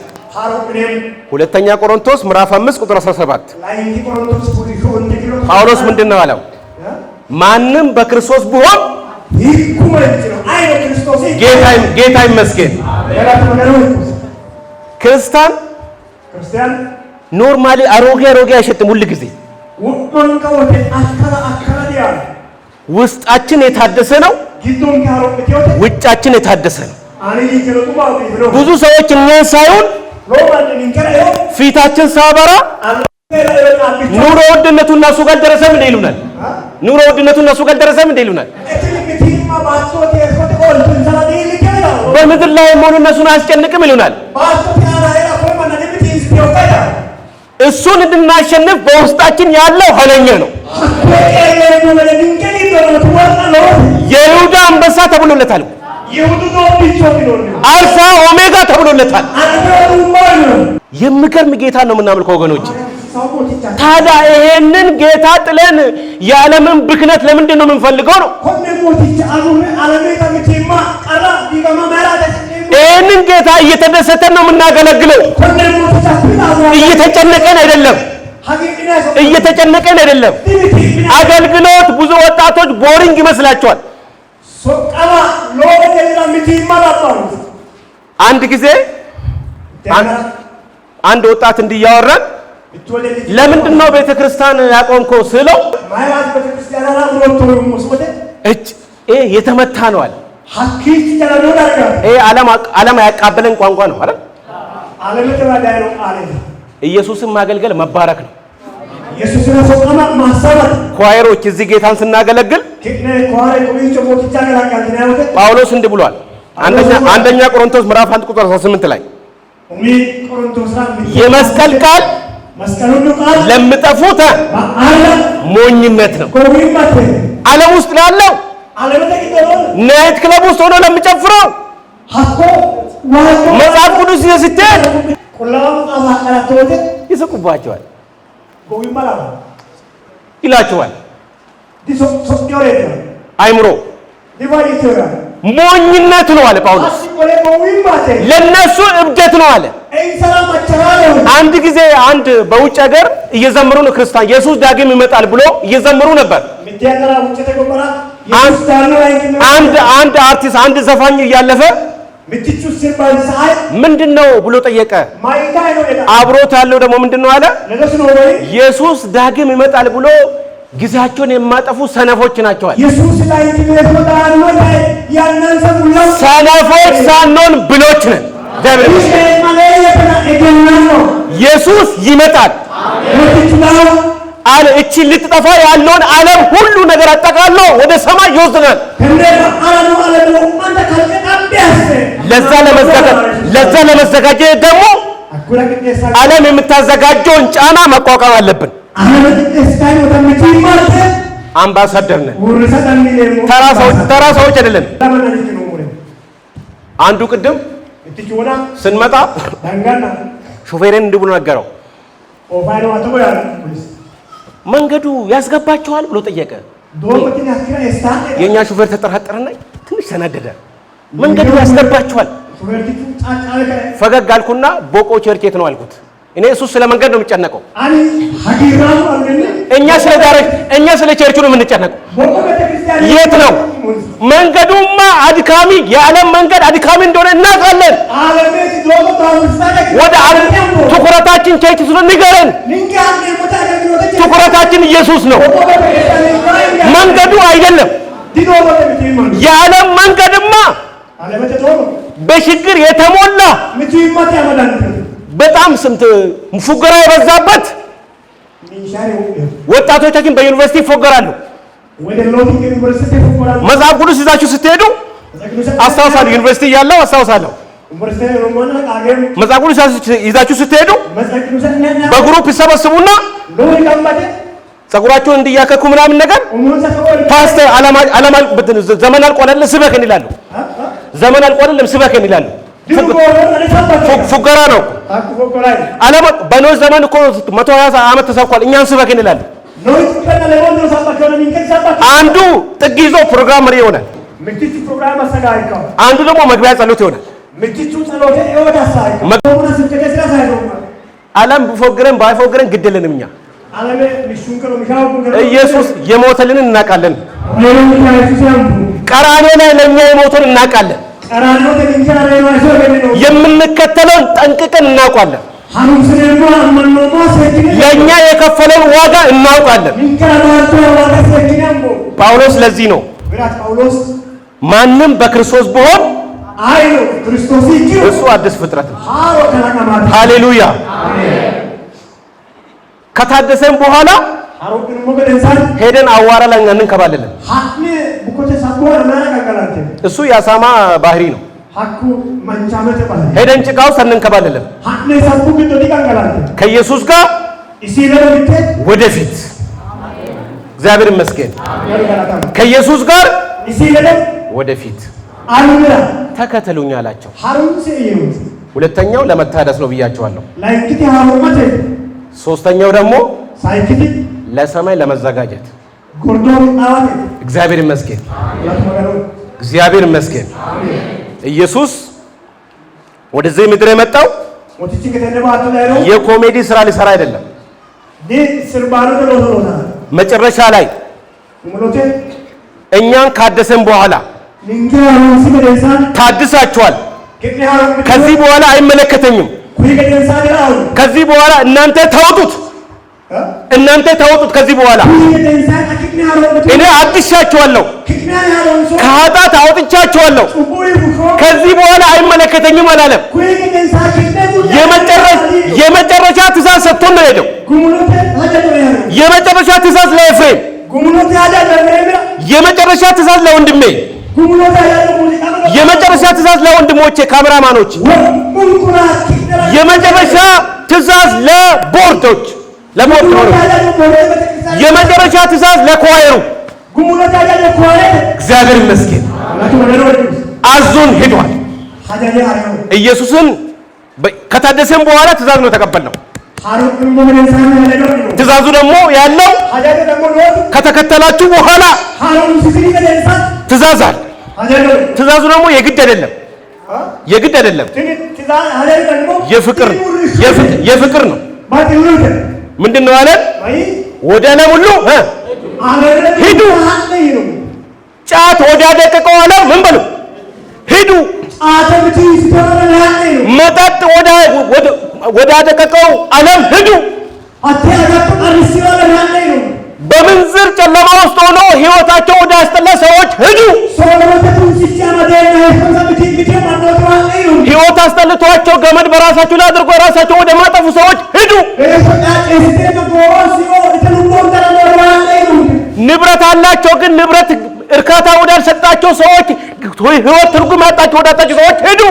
ሁለተኛ ቆሮንቶስ ምዕራፍ 5 ቁጥር 17 ጳውሎስ ምንድነው አለው? ማንም በክርስቶስ ቢሆን ጌታ ይመስገን። ክርስቲያን ኖርማሊ አሮጌ አይሸትም። ሁሉ ጊዜ ውስጣችን የታደሰ ነው፣ ውጫችን የታደሰ ነው። ብዙ ሰዎች እኛን ሳይሆን ፊታችን ሳበራ ኑሮ ውድነቱ እነሱ ጋር ደረሰም እንደ ይሉናል። ኑሮ ውድነቱ እነሱ ጋር ደረሰም እንደ ይሉናል። በምድር ላይ መሆኑ እነሱን አያስጨንቅም ይሉናል። እሱን እንድናሸንፍ በውስጣችን ያለው ኃይለኛ ነው። የይሁዳ አንበሳ ተብሎለታል። አልፋ ኦሜጋ ተብሎለታል። የሚገርም ጌታ ነው የምናመልከው ወገኖች። ታዲያ ይሄንን ጌታ ጥለን የዓለምን ብክነት ለምንድን ነው የምንፈልገው ነው? ይሄንን ጌታ እየተደሰተን ነው የምናገለግለው። እየተጨነቀን አይደለም። አገልግሎት ብዙ ወጣቶች ቦሪንግ ይመስላቸዋል። አንድ ጊዜ አንድ ወጣት እንዲያወራን ለምንድን ነው ቤተክርስቲያን ያቆምከው ስለው የተመታ ነው አለ። ዓለም ያቃበለን ቋንቋ ነው አይደል? ኢየሱስን ማገልገል መባረክ ነው። ኳየሮች እዚህ ጌታን ስናገለግል ጳውሎስ እንዲህ ብሏል። አንደኛ ቆሮንቶስ ምዕራፍ 1 ቁጥር 18 ላይ የመስቀል ቃል ለሚጠፉት ሞኝነት ነው። ዓለም ውስጥ ላለው ናይት ክለብ ውስጥ ሆኖ ለሚጨፍረው መጽሐፍ ቅዱስ ስትሄድ ይስቁባቸዋል፣ ይላቸዋል። አይምሮ ሞኝነት ነው አለ ጳውሎስ። ለነሱ እብደት ነው አለ። አንድ ጊዜ አንድ በውጭ ሀገር እየዘመሩ ነው ክርስቲያን ኢየሱስ ዳግም ይመጣል ብሎ እየዘመሩ ነበር። አንድ አርቲስት አንድ ዘፋኝ እያለፈ ምንድነው ብሎ ጠየቀ። አብሮት ያለው ደግሞ ምንድነው አለ? ኢየሱስ ዳግም ይመጣል ብሎ ጊዜያቸውን የማጠፉ ሰነፎች ናቸዋል። ሰነፎች ሳንሆን ብሎች ነን። ኢየሱስ ይመጣል አለ። እቺ ልትጠፋ ያለውን ዓለም ሁሉ ነገር አጠቃሎ ወደ ሰማይ ይወስደናል። ለዛ ለመዘጋጀት ደግሞ ዓለም የምታዘጋጀውን ጫና መቋቋም አለብን። አምባሳደር ነን። ተራ ሰዎች አይደለም። አንዱ ቅድም ስንመጣ ሾፌርን እንዲህ ብሎ ነገረው። መንገዱ ያስገባቸዋል ብሎ ጠየቀ። የኛ ሾፌር ተጠራጠረና ትንሽ ተናደደ። መንገዱ ያስገባቸዋል። ፈገግ አልኩና ቦቆ ቸርች የት ነው አልኩት። እኔ እሱ ስለ መንገድ ነው የሚጨነቀው። እኛ ስለ ቸርቹ ነው የምንጨነቀው። የት ነው መንገዱማ? አድካሚ የዓለም መንገድ አድካሚ እንደሆነ እናውቃለን። ወደ ትኩረታችን ቸርች ስለሆነ ንገረን። ትኩረታችን ኢየሱስ ነው፣ መንገዱ አይደለም። የዓለም መንገድማ በችግር የተሞላ በጣም ስንት ፉገራ የበዛበት ወጣቶቻችን በዩኒቨርሲቲ ይፎገራሉ። መጽሐፍ ቅዱስ ይዛችሁ ስትሄዱ አስታውሳለሁ፣ ዩኒቨርሲቲ እያለሁ አስታውሳለሁ። መጽሐፍ ቅዱስ ይዛችሁ ስትሄዱ በግሩፕ ይሰበስቡና ጸጉራቸውን እንዲያከኩ ምናምን ነገር ፓስተር ዘመን አልቆለለ ስበከን ይላሉ። ዘመን አልቆለለም ስበከን ይላሉ። ፉገራ ነው። በኖህ ዘመን እኮ 120 ዓመት ተሰብኳል። እኛን ስበከን ይላሉ። አንዱ ጥግ ይዞ ፕሮግራም መሪ ይሆናል። አንዱ ደግሞ መግቢያ ጸሎት ይሆናል። ዓለም ቢፎግረን ባይፎግረን ግድልንም እኛ ኢየሱስ የሞተልን እናውቃለን። ቀራንዮ ላይ ለኛ የሞተልን እናውቃለን። የምንከተለውን ጠንቅቀን እናውቃለን። ለኛ የከፈለውን ዋጋ እናውቃለን። ጳውሎስ ለዚህ ነው ማንም በክርስቶስ ቢሆን እሱ አዲስ ፍጥረት ነው። ሃሌሉያ። ከታደሰን በኋላ ሄደን አዋራ ላይ እንከባለለን። እሱ የአሳማ ባህሪ ነው። ሄደን ጭቃ ውስጥ እንከባለለን። ከኢየሱስ ጋር ወደፊት እግዚአብሔር ይመስገን። ከኢየሱስ ጋር ወደፊት ተከተሉኝ አላቸው። ሁለተኛው ለመታደስ ነው ብያቸዋለሁ። ሶስተኛው ደግሞ ለሰማይ ለመዘጋጀት። እግዚአብሔር ይመስገን። እግዚአብሔር ይመስገን። ኢየሱስ ወደዚህ ምድር የመጣው የኮሜዲ ስራ ሊሰራ አይደለም። መጨረሻ ላይ እኛን ካደሰን በኋላ ታድሳችኋል፣ ከዚህ በኋላ አይመለከተኝም፣ ከዚህ በኋላ እናንተ ተውጡት፣ ከዚህ በኋላ እኔ አድሻችኋለሁ፣ ከኃጢአት አውጥቻችኋለሁ፣ ከዚህ በኋላ አይመለከተኝም አላለም። የመጨረሻ ትእዛዝ ሰጥቶን ነው ሄደው። የመጨረሻ ትእዛዝ ለኤፍሬም፣ የመጨረሻ ትእዛዝ ለወንድሜ፣ የመጨረሻ ትእዛዝ ለወንድሞቼ ካሜራማኖች፣ የመጨረሻ ትእዛዝ ለቦርዶች የመጨረሻ ትእዛዝ ለኳየሩ። እግዚአብሔር ይመስገን አዞን ሄዷል። ኢየሱስን ከታደሰን በኋላ ትእዛዝ ነው ተቀበልነው። ትእዛዙ ደግሞ ያለው ከተከተላችሁ በኋላ ትእዛዝ አለ። ትእዛዙ ደግሞ የግድ አይደለም፣ የፍቅር ነው። ምንድን ነው አለ? ወደ ዓለም ሁሉ ሂዱ። ጫት ወደ አደቀቀው ዓለም ምን በሉ ሂዱ። መጠጥ ወደ አደቀቀው ዓለም ሂዱ። በምንዝር ጨለማ ውስጥ ሆነው ሕይወታቸው ወደ አስጠላ ሰዎች ሂዱ። ሕይወት አስጠልቷቸው ገመድ በራሳቸው ላይ አድርጎ ራሳቸው ወደ ማጠፉ ሰዎች ሂዱ። ንብረት አላቸው፣ ግን ንብረት እርካታ ወዳልሰጣቸው ሰዎች፣ ሕይወት ትርጉም ያጣቸው ወዳጣቸው ሰዎች ሂዱ።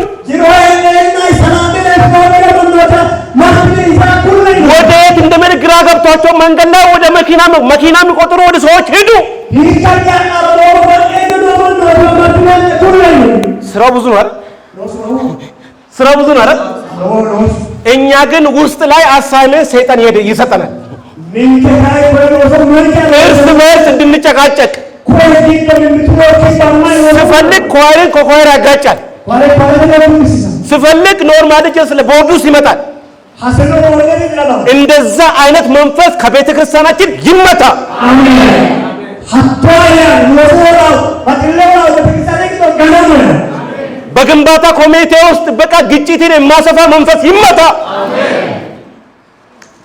ወደ የት እንደምን ግራ ገብቷቸው መንገድ ላይ ወደ መኪና የሚቆጥሩ ወደ ሰዎች ሂዱ። ስራው ብዙ ነው አይደል? ስራው ብዙ ነው አይደል? እኛ ግን ውስጥ ላይ አሳይመንት ሰይጣን ይሰጠናል። እርስ በርስ እንድንጨቃጨቅ ስፈልግ ኳይርን ከኳይር ያጋጫል። ስፈልግ ኖርማል ስለ ቦርዱስ ይመጣል። እንደዛ አይነት መንፈስ ከቤተ ክርስቲያናችን ይመታ። በግንባታ ኮሚቴ ውስጥ በቃ ግጭትን የማሰፋ መንፈስ ይመታ።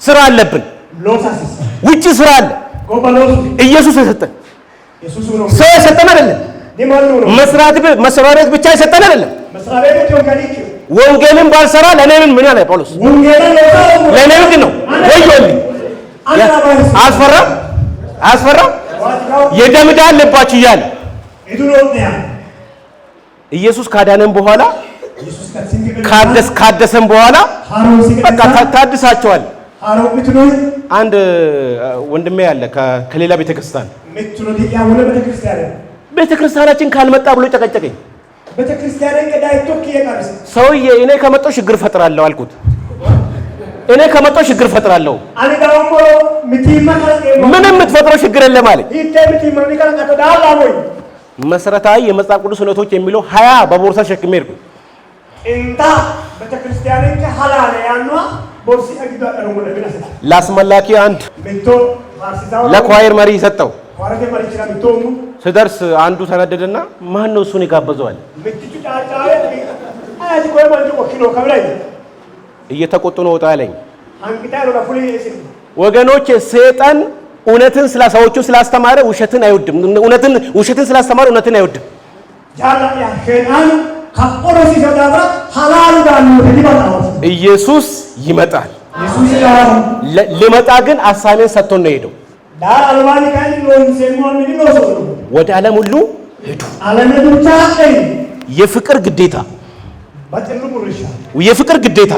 ስራ አለብን፣ ውጪ ስራ አለ። ኢየሱስ የሰጠን ሰው የሰጠን አይደለም። መስሪያ ቤት ብቻ የሰጠን አይደለም። ወንጌልን ባልሰራ ለኔ ምን ያለ ጳውሎስ ለኔ ምንድን ነው ወዮልኝ። አስፈራ የደም ዕዳ አለባችሁ እያለ ኢየሱስ ካዳነን በኋላ ካደሰን በኋላ በቃ ታድሳቸዋል። አንድ ወንድሜ ያለ ከሌላ ቤተክርስቲያን ቤተክርስቲያናችን ካልመጣ ብሎ ጨቀጨቀኝ። ሰውዬ እኔ ከመጣሁ ችግር ፈጥራለሁ አልኩት። እኔ ከመጣሁ ችግር ፈጥራለሁ። ምንም የምትፈጥረው ችግር የለም አለኝ። መሰረታዊ የመጽሐፍ ቅዱስ እውነቶች የሚለው 20 በቦርሳ ሸክሜ ሄድኩ። ላስመላኪ አንድ ለኳየር መሪ ሰጠው። ስደርስ አንዱ ተነደደና ማን ነው እሱን የጋበዘዋል? እየተቆጡ ነው ወጣ ያለኝ። ወገኖች ሰይጣን እውነትን ስለሰዎቹ ስላስተማረ ውሸትን አይወድም። ውሸትን ስላስተማረ እውነትን አይወድም። ኢየሱስ ይመጣል። ሊመጣ ግን አሳሜን ሰጥቶን ነው ሄደው። ወደ ዓለም ሁሉ ሄዱ። የፍቅር ግዴታ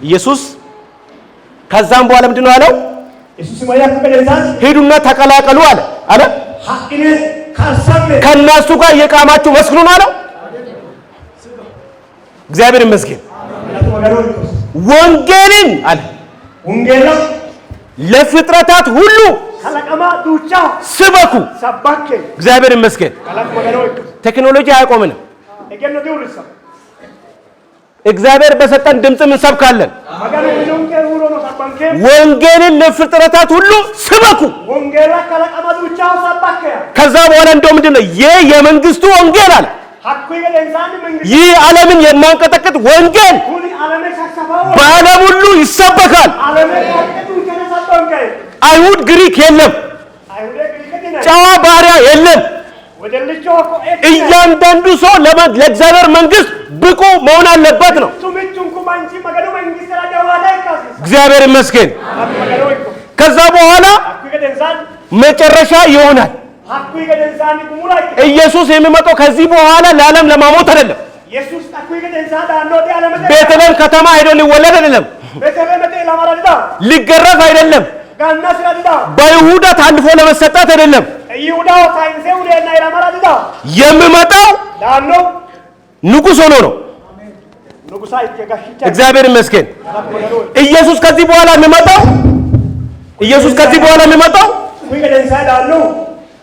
ኢየሱስ ከዛም በኋላ ምንድነው ያለው? ሄዱና ተቀላቀሉ አለ። ከእነሱ ጋር እየቃማችሁ መስክሩ ነው አለው። እግዚአብሔር ይመስገን። ወንጌልን አለ ለፍጥረታት ሁሉ ስበኩ። እግዚአብሔር ይመስገን። ቴክኖሎጂ አያቆምንም። እግዚአብሔር በሰጠን ድምፅም እንሰብካለን። ወንጌልን ለፍጥረታት ሁሉ ስበኩ። ከዛ በኋላ እንደው ምንድነው የመንግስቱ ወንጌል አለ። ይህ ዓለምን የማንቀጠቅጥ ወንጌል በዓለም ሁሉ ይሰበካል። አይሁድ ግሪክ የለም፣ ጨዋ ባሪያ የለም። እያንዳንዱ ሰው ለእግዚአብሔር መንግስት ብቁ መሆን አለበት ነው። እግዚአብሔር ይመስገን። ከዛ በኋላ መጨረሻ ይሆናል። ኢየሱስ የሚመጣው ከዚህ በኋላ ለዓለም ለማሞት አይደለም። ቤተልሔም ከተማ ሄዶ ሊወለድ አይደለም። ሊገረፍ አይደለም። በይሁዳ ታልፎ ለመሰጣት አይደለም። የሚመጣው ንጉሥ ሆኖ ነው። እግዚአብሔር ይመስገን። ኢየሱስ ከዚህ በኋላ የሚመጣው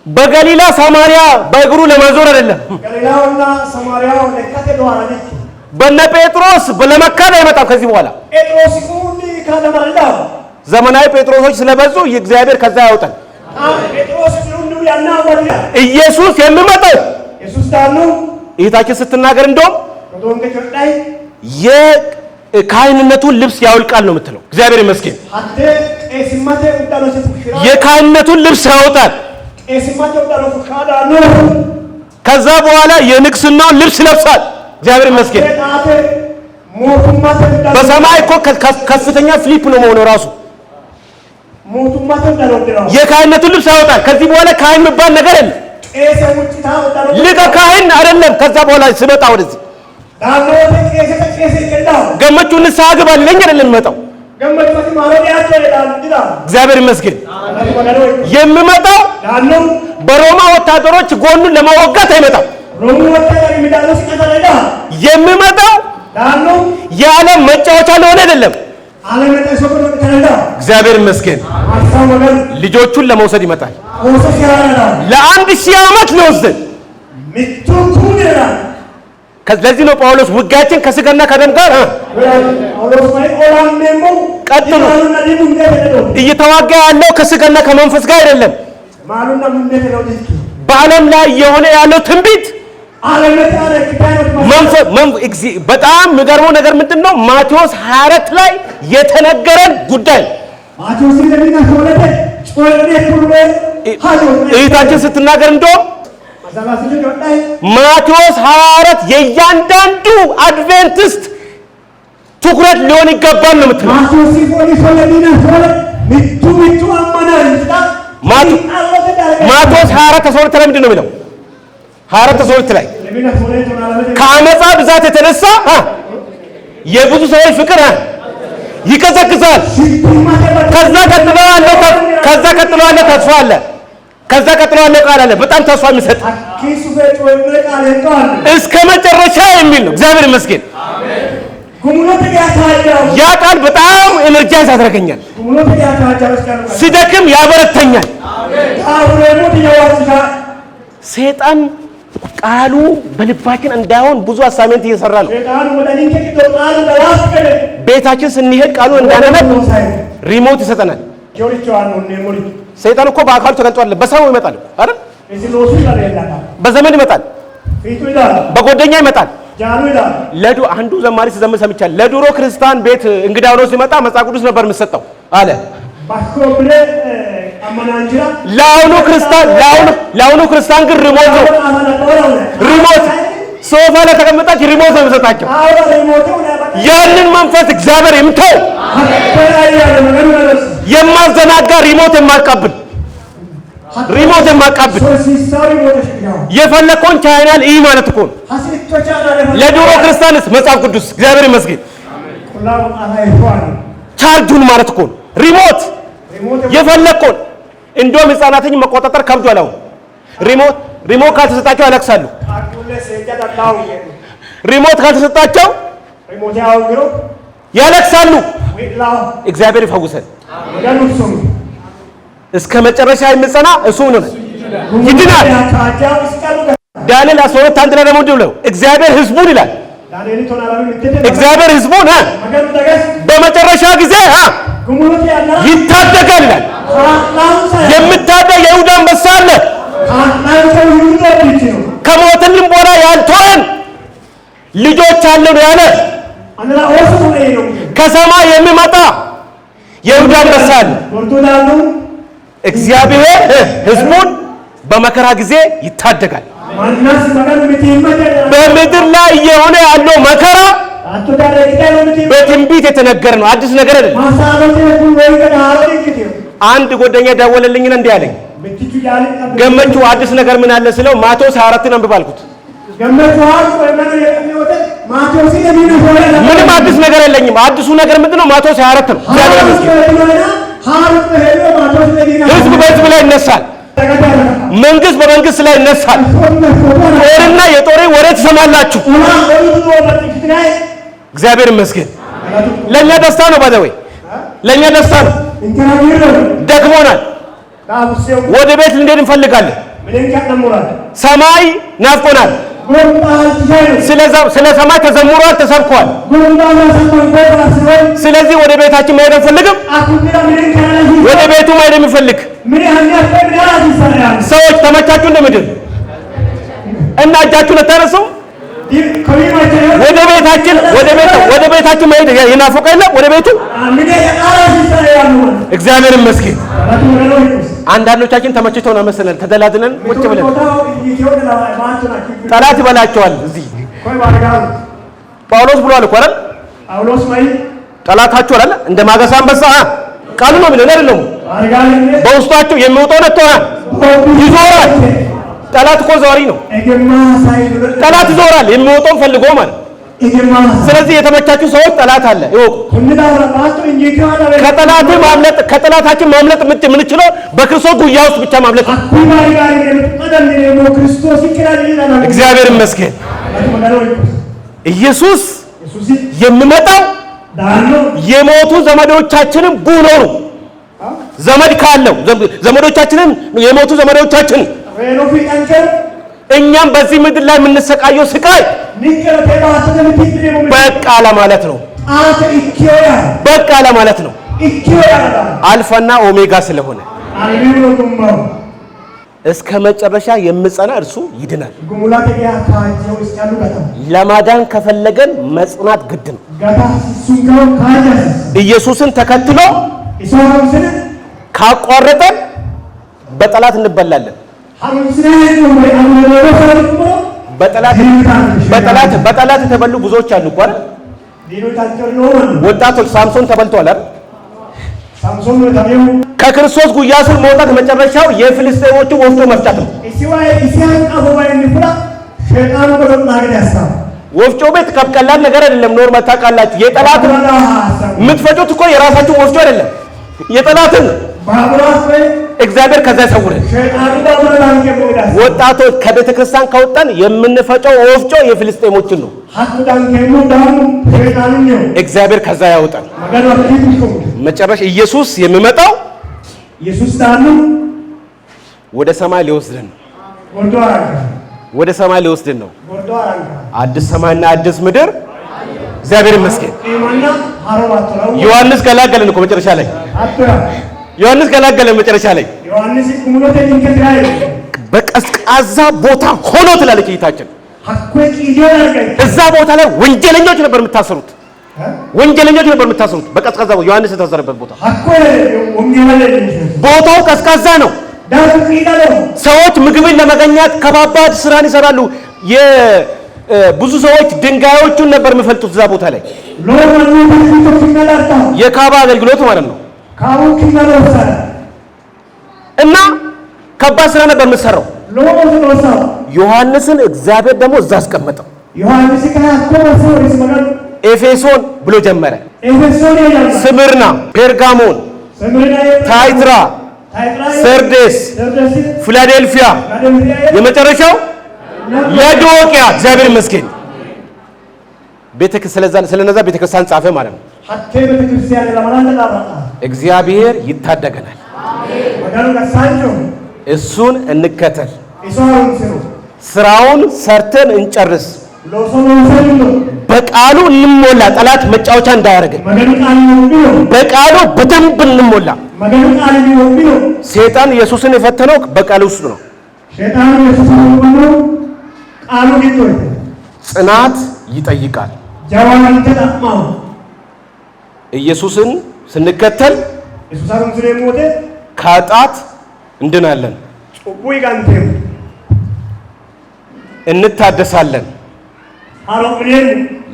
በገሊላ ሳማሪያ በእግሩ ለመዞር አይደለም። በነ ጴጥሮስ ለመካድ አይመጣም። ከዚህ በኋላ ዘመናዊ ጴጥሮሶች ስለበዙ እግዚአብሔር ከዛ ያውጣል። ኢየሱስ የሚመጣው እህታችን ስትናገር እንደውም የካህንነቱን ልብስ ያውልቃል ነው የምትለው። እግዚአብሔር ይመስገን። የካህንነቱን ልብስ ያወጣል። ከዛ በኋላ የንግስናውን ልብስ ይለብሳል። እግዚአብሔር ይመስገን። በሰማይ እኮ ከፍተኛ ፍሊፕ ነው መሆኑ ራሱ። የካህንነቱን ልብስ ያወጣል። ከዚህ በኋላ ካህን የሚባል ነገር የለም። ሊቀ ካህን አይደለም። ከዛ በኋላ ሲመጣ ወደዚህ ገመቹ ንስሐ ግባ ሊለኝ አይደለም የሚመጣው። እግዚአብሔር ይመስገን። የሚመጣው በሮማ ወታደሮች ጎኑን ለመወጋት አይመጣም። የሚመጣው የዓለም መጫወቻ ለሆነ አይደለም። እግዚአብሔር ይመስገን። ልጆቹን ለመውሰድ ይመጣል። ለ1000 ዓመት ሊወስድ። ለዚህ ነው ጳውሎስ ውጊያችን ከስጋና ከደም ጋር ቀጥሉ። እየተዋጋ ያለው ከስጋና ከመንፈስ ጋር አይደለም። በዓለም ላይ የሆነ ያለው ትንቢት በጣም የሚገርመው ነገር ምንድነው? ማቴዎስ 24 ላይ የተነገረን ጉዳይ እህታችን ስትናገር እንደውም ማቴዎስ 24 የእያንዳንዱ አድቬንቲስት ትኩረት ሊሆን ይገባል ነው የምትለው። ማቴዎስ 24:12 ላይ ምንድን ነው የሚለው? 24:12 ላይ ከአመፃ ብዛት የተነሳ የብዙ ሰዎች ፍቅር ይቀዘቅዛል። ከዛ ቀጥሎ ያለው ተስፋ አለ። ከዛ ቀጥሎ ያለው ቃል አለ። በጣም ተስፋ የሚሰጥ እስከ መጨረሻ የሚል ነው። እግዚአብሔር ይመስገን። ያ ቃል በጣም ኤነርጂያስ ያደርገኛል። ሲደክም ያበረተኛል። ሰይጣን ቃሉ በልባችን እንዳይሆን ብዙ አሳይመንት እየሰራ ነው። ቤታችን ስንሄድ ቃሉ እንዳነነብ ሪሞት ይሰጠናል። ሰይጣን እኮ በአካሉ ተገልጧል። በሰው ይመጣል አይደል? በዘመን ይመጣል፣ በጓደኛ ይመጣል። አንዱ ዘማሪ ሲዘምር ሰምቻለሁ። ለድሮ ክርስቲያን ቤት እንግዳ ሆኖ ሲመጣ መጽሐፍ ቅዱስ ነበር የምትሰጠው አለ። ለአሁኑ ክርስቲያን ግን ሪሞት ነው። ሪሞት ሶፋ ላይ ተቀምጣች ሪሞት ነው የምሰጣቸው። ያንን መንፈስ እግዚአብሔር ይምታው። የማዘናጋ ሪሞት የማቀብል የፈለከውን ቻይናል ይህ ማለት እኮ ነው። ለድሮ ክርስቲያንስ መጽሐፍ ቅዱስ እግዚአብሔር ይመስገን ቻርጁን ማለት እኮ ነው። ሪሞት የፈለከውን እንደውም ህፃናትን መቆጣጠር ከብዷል። አሁን ሪሞት ካልተሰጣቸው ያለቅሳሉ። ሪሞት ካልተሰጣቸው ያለቅሳሉ። እግዚአብሔር ይፈውሰን። እስከ መጨረሻ የሚጸና እሱ ነው ይድናል። ዳንኤል 12 አንድ ላይ ደግሞ እንደው እግዚአብሔር ህዝቡን ይላል። እግዚአብሔር ህዝቡን በመጨረሻ ጊዜ ይታደጋል ይላል። የምታደግ የይሁዳ አንበሳ አለ። ከሞትንም በኋላ ያልተወን ልጆች አለን ያለ ከሰማይ የሚመጣ የይሁዳ አንበሳ አለ። እግዚአብሔር ህዝቡን በመከራ ጊዜ ይታደጋል። በምድር ላይ እየሆነ ያለው መከራ በትንቢት የተነገረ ነው። አዲስ ነገር አይደለም። አንድ ጓደኛ ደወለልኝና እንዲህ አለኝ፣ ገመቹ አዲስ ነገር ምን አለ ስለው ማቴዎስ 24 አንብብ አልኩት። ምንም አዲስ ነገር የለኝም። አዲሱ ነገር ምንድነው? ማቴዎስ 24 ነው። ህዝብ በህዝብ ላይ ይነሳል። መንግስት በመንግስት ላይ ይነሳል። ጦርና የጦር ወሬ ትሰማላችሁ። እግዚአብሔር ይመስገን። ለኛ ደስታ ነው። ባደወይ ለኛ ደስታ ነው። ደክሞናል። ወደ ቤት እንዴት እንፈልጋለን። ሰማይ ናፍቆናል። ስለ ሰማይ ተዘምሯል፣ ተሰብኳል። ስለዚህ ወደ ቤታችን መሄድ አንፈልግም። ወደ ቤቱ መሄድ የሚፈልግ ሰዎች ተመቻችሁ እንደምድር እና እጃችሁን ተነሱ። ወደ ቤታችን መሄድ ይናፍቅ የለ ወደ ቤቱ። እግዚአብሔር ይመስገን። አንዳንዶቻችን ተመችቶን መሰለን ተደላድለን ቁጭ ብለን ጠላት ይበላቸዋል። እዚህ ጳውሎስ ብሏል እኮ አይደል? ጠላታችሁ አይደል? እንደ ማገሳ አንበሳ ቃሉ ነው የሚለው አይደለም? በውስጣቸው የሚወጣው ነጥቷል፣ ይዞራል። ጠላት እኮ ዟሪ ነው። ጠላት ይዞራል የሚወጣውን ፈልጎ ማለት። ስለዚህ የተመቻችሁ ሰዎች ጠላት አለ ይወቁ። ከጠላታችን ማምለጥ የምንችለው በክርስቶስ ጉያ ውስጥ ብቻ ማምለጥ። እግዚአብሔር ይመስገን። ኢየሱስ የሚመጣው የሞቱ ዘመዶቻችንን ቡኖሩ ዘመድ ካለው ዘመዶቻችንን የሞቱ ዘመዶቻችን እኛም በዚህ ምድር ላይ የምንሰቃየው ስቃይ በቃ ለማለት ነው። በቃ ለማለት ነው። አልፋና ኦሜጋ ስለሆነ እስከ መጨረሻ የምጸና እርሱ ይድናል። ለማዳን ከፈለገን መጽናት ግድ ነው። ኢየሱስን ተከትሎ ካቋረጠን በጠላት እንበላለን። በጠላት የተበሉ ብዙዎች አሉ እኮ አይደል? ወጣቶች ሳምሶን ተበልቷል አይደል? ከክርስቶስ ጉያ ስር መውጣት መጨረሻው የፍልስጤሞቹ ወፍጮ መፍጨት ነው። ወፍጮ ቤት ቀላል ነገር አይደለም። ኖርማል ታውቃላችሁ። የጠላት የምትፈጩት እኮ የራሳችሁ ወፍጮ አይደለም፣ የጠላትን እግዚአብሔር ከዛ ይሰውረን። ወጣቶች ከቤተ ክርስቲያን ከወጣን የምንፈጨው ወፍጮ የፍልስጤሞችን ነው። እግዚአብሔር ከዛ ያወጣል። መጨረሻ ኢየሱስ የሚመጣው ወደ ሰማይ ሊወስድን ነው። ወደ ሰማይ ሊወስድን ነው። አዲስ ሰማይና አዲስ ምድር እግዚአብሔር ይመስገን። ኢማና ሐሮባትራው ዮሐንስ ገላገለን እኮ መጨረሻ ላይ ዮሐንስ ገላገለን መጨረሻ ላይ ዮሐንስ ኩሙሎቴ እንከትራይ በቀዝቃዛ ቦታ ሆኖ ትላለች እይታችን። አኩቂ ይደረገኝ እዛ ቦታ ላይ ወንጀለኞች ነበር የምታሰሩት። ወንጀለኞች ነበር የምታሰሩት በቀዝቃዛ ቦታ። ዮሐንስ የታሰረበት ቦታ ቦታው ቀዝቃዛ ነው። ሰዎች ምግብን ለመገኛት ከባባድ ስራን ይሰራሉ። ብዙ ሰዎች ድንጋዮቹን ነበር የሚፈልጡት እዛ ቦታ ላይ የካባ አገልግሎት ማለት ነው። እና ከባድ ስራ ነበር የምትሰራው። ዮሐንስን እግዚአብሔር ደግሞ እዛ አስቀመጠው። ኤፌሶን ብሎ ጀመረ። ስምርና፣ ፔርጋሞን፣ ታይትራ፣ ሰርዴስ፣ ፊላዴልፊያ የመጨረሻው ለዶቅያ። እግዚአብሔር ይመስገን ስለነዛ ቤተክርስቲያን ጻፈ ማለት ነው። እግዚአብሔር ይታደገናል። እሱን እንከተል። ስራውን ሰርተን እንጨርስ። በቃሉ እንሞላ። ጠላት መጫወቻ እንዳያደርገን በቃሉ በደንብ እንሞላ። ሰይጣን ኢየሱስን የፈተነው በቃሉ ውስጥ ነው። ጽናት ይጠይቃል። ኢየሱስን ስንከተል ከኃጢአት እንድናለን፣ እንታደሳለን፣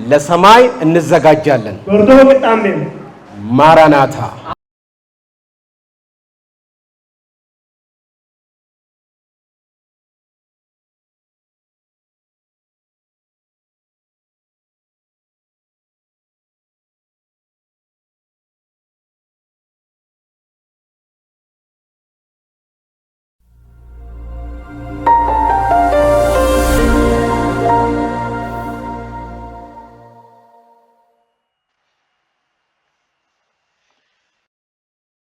ለሰማይ እንዘጋጃለን። ማራናታ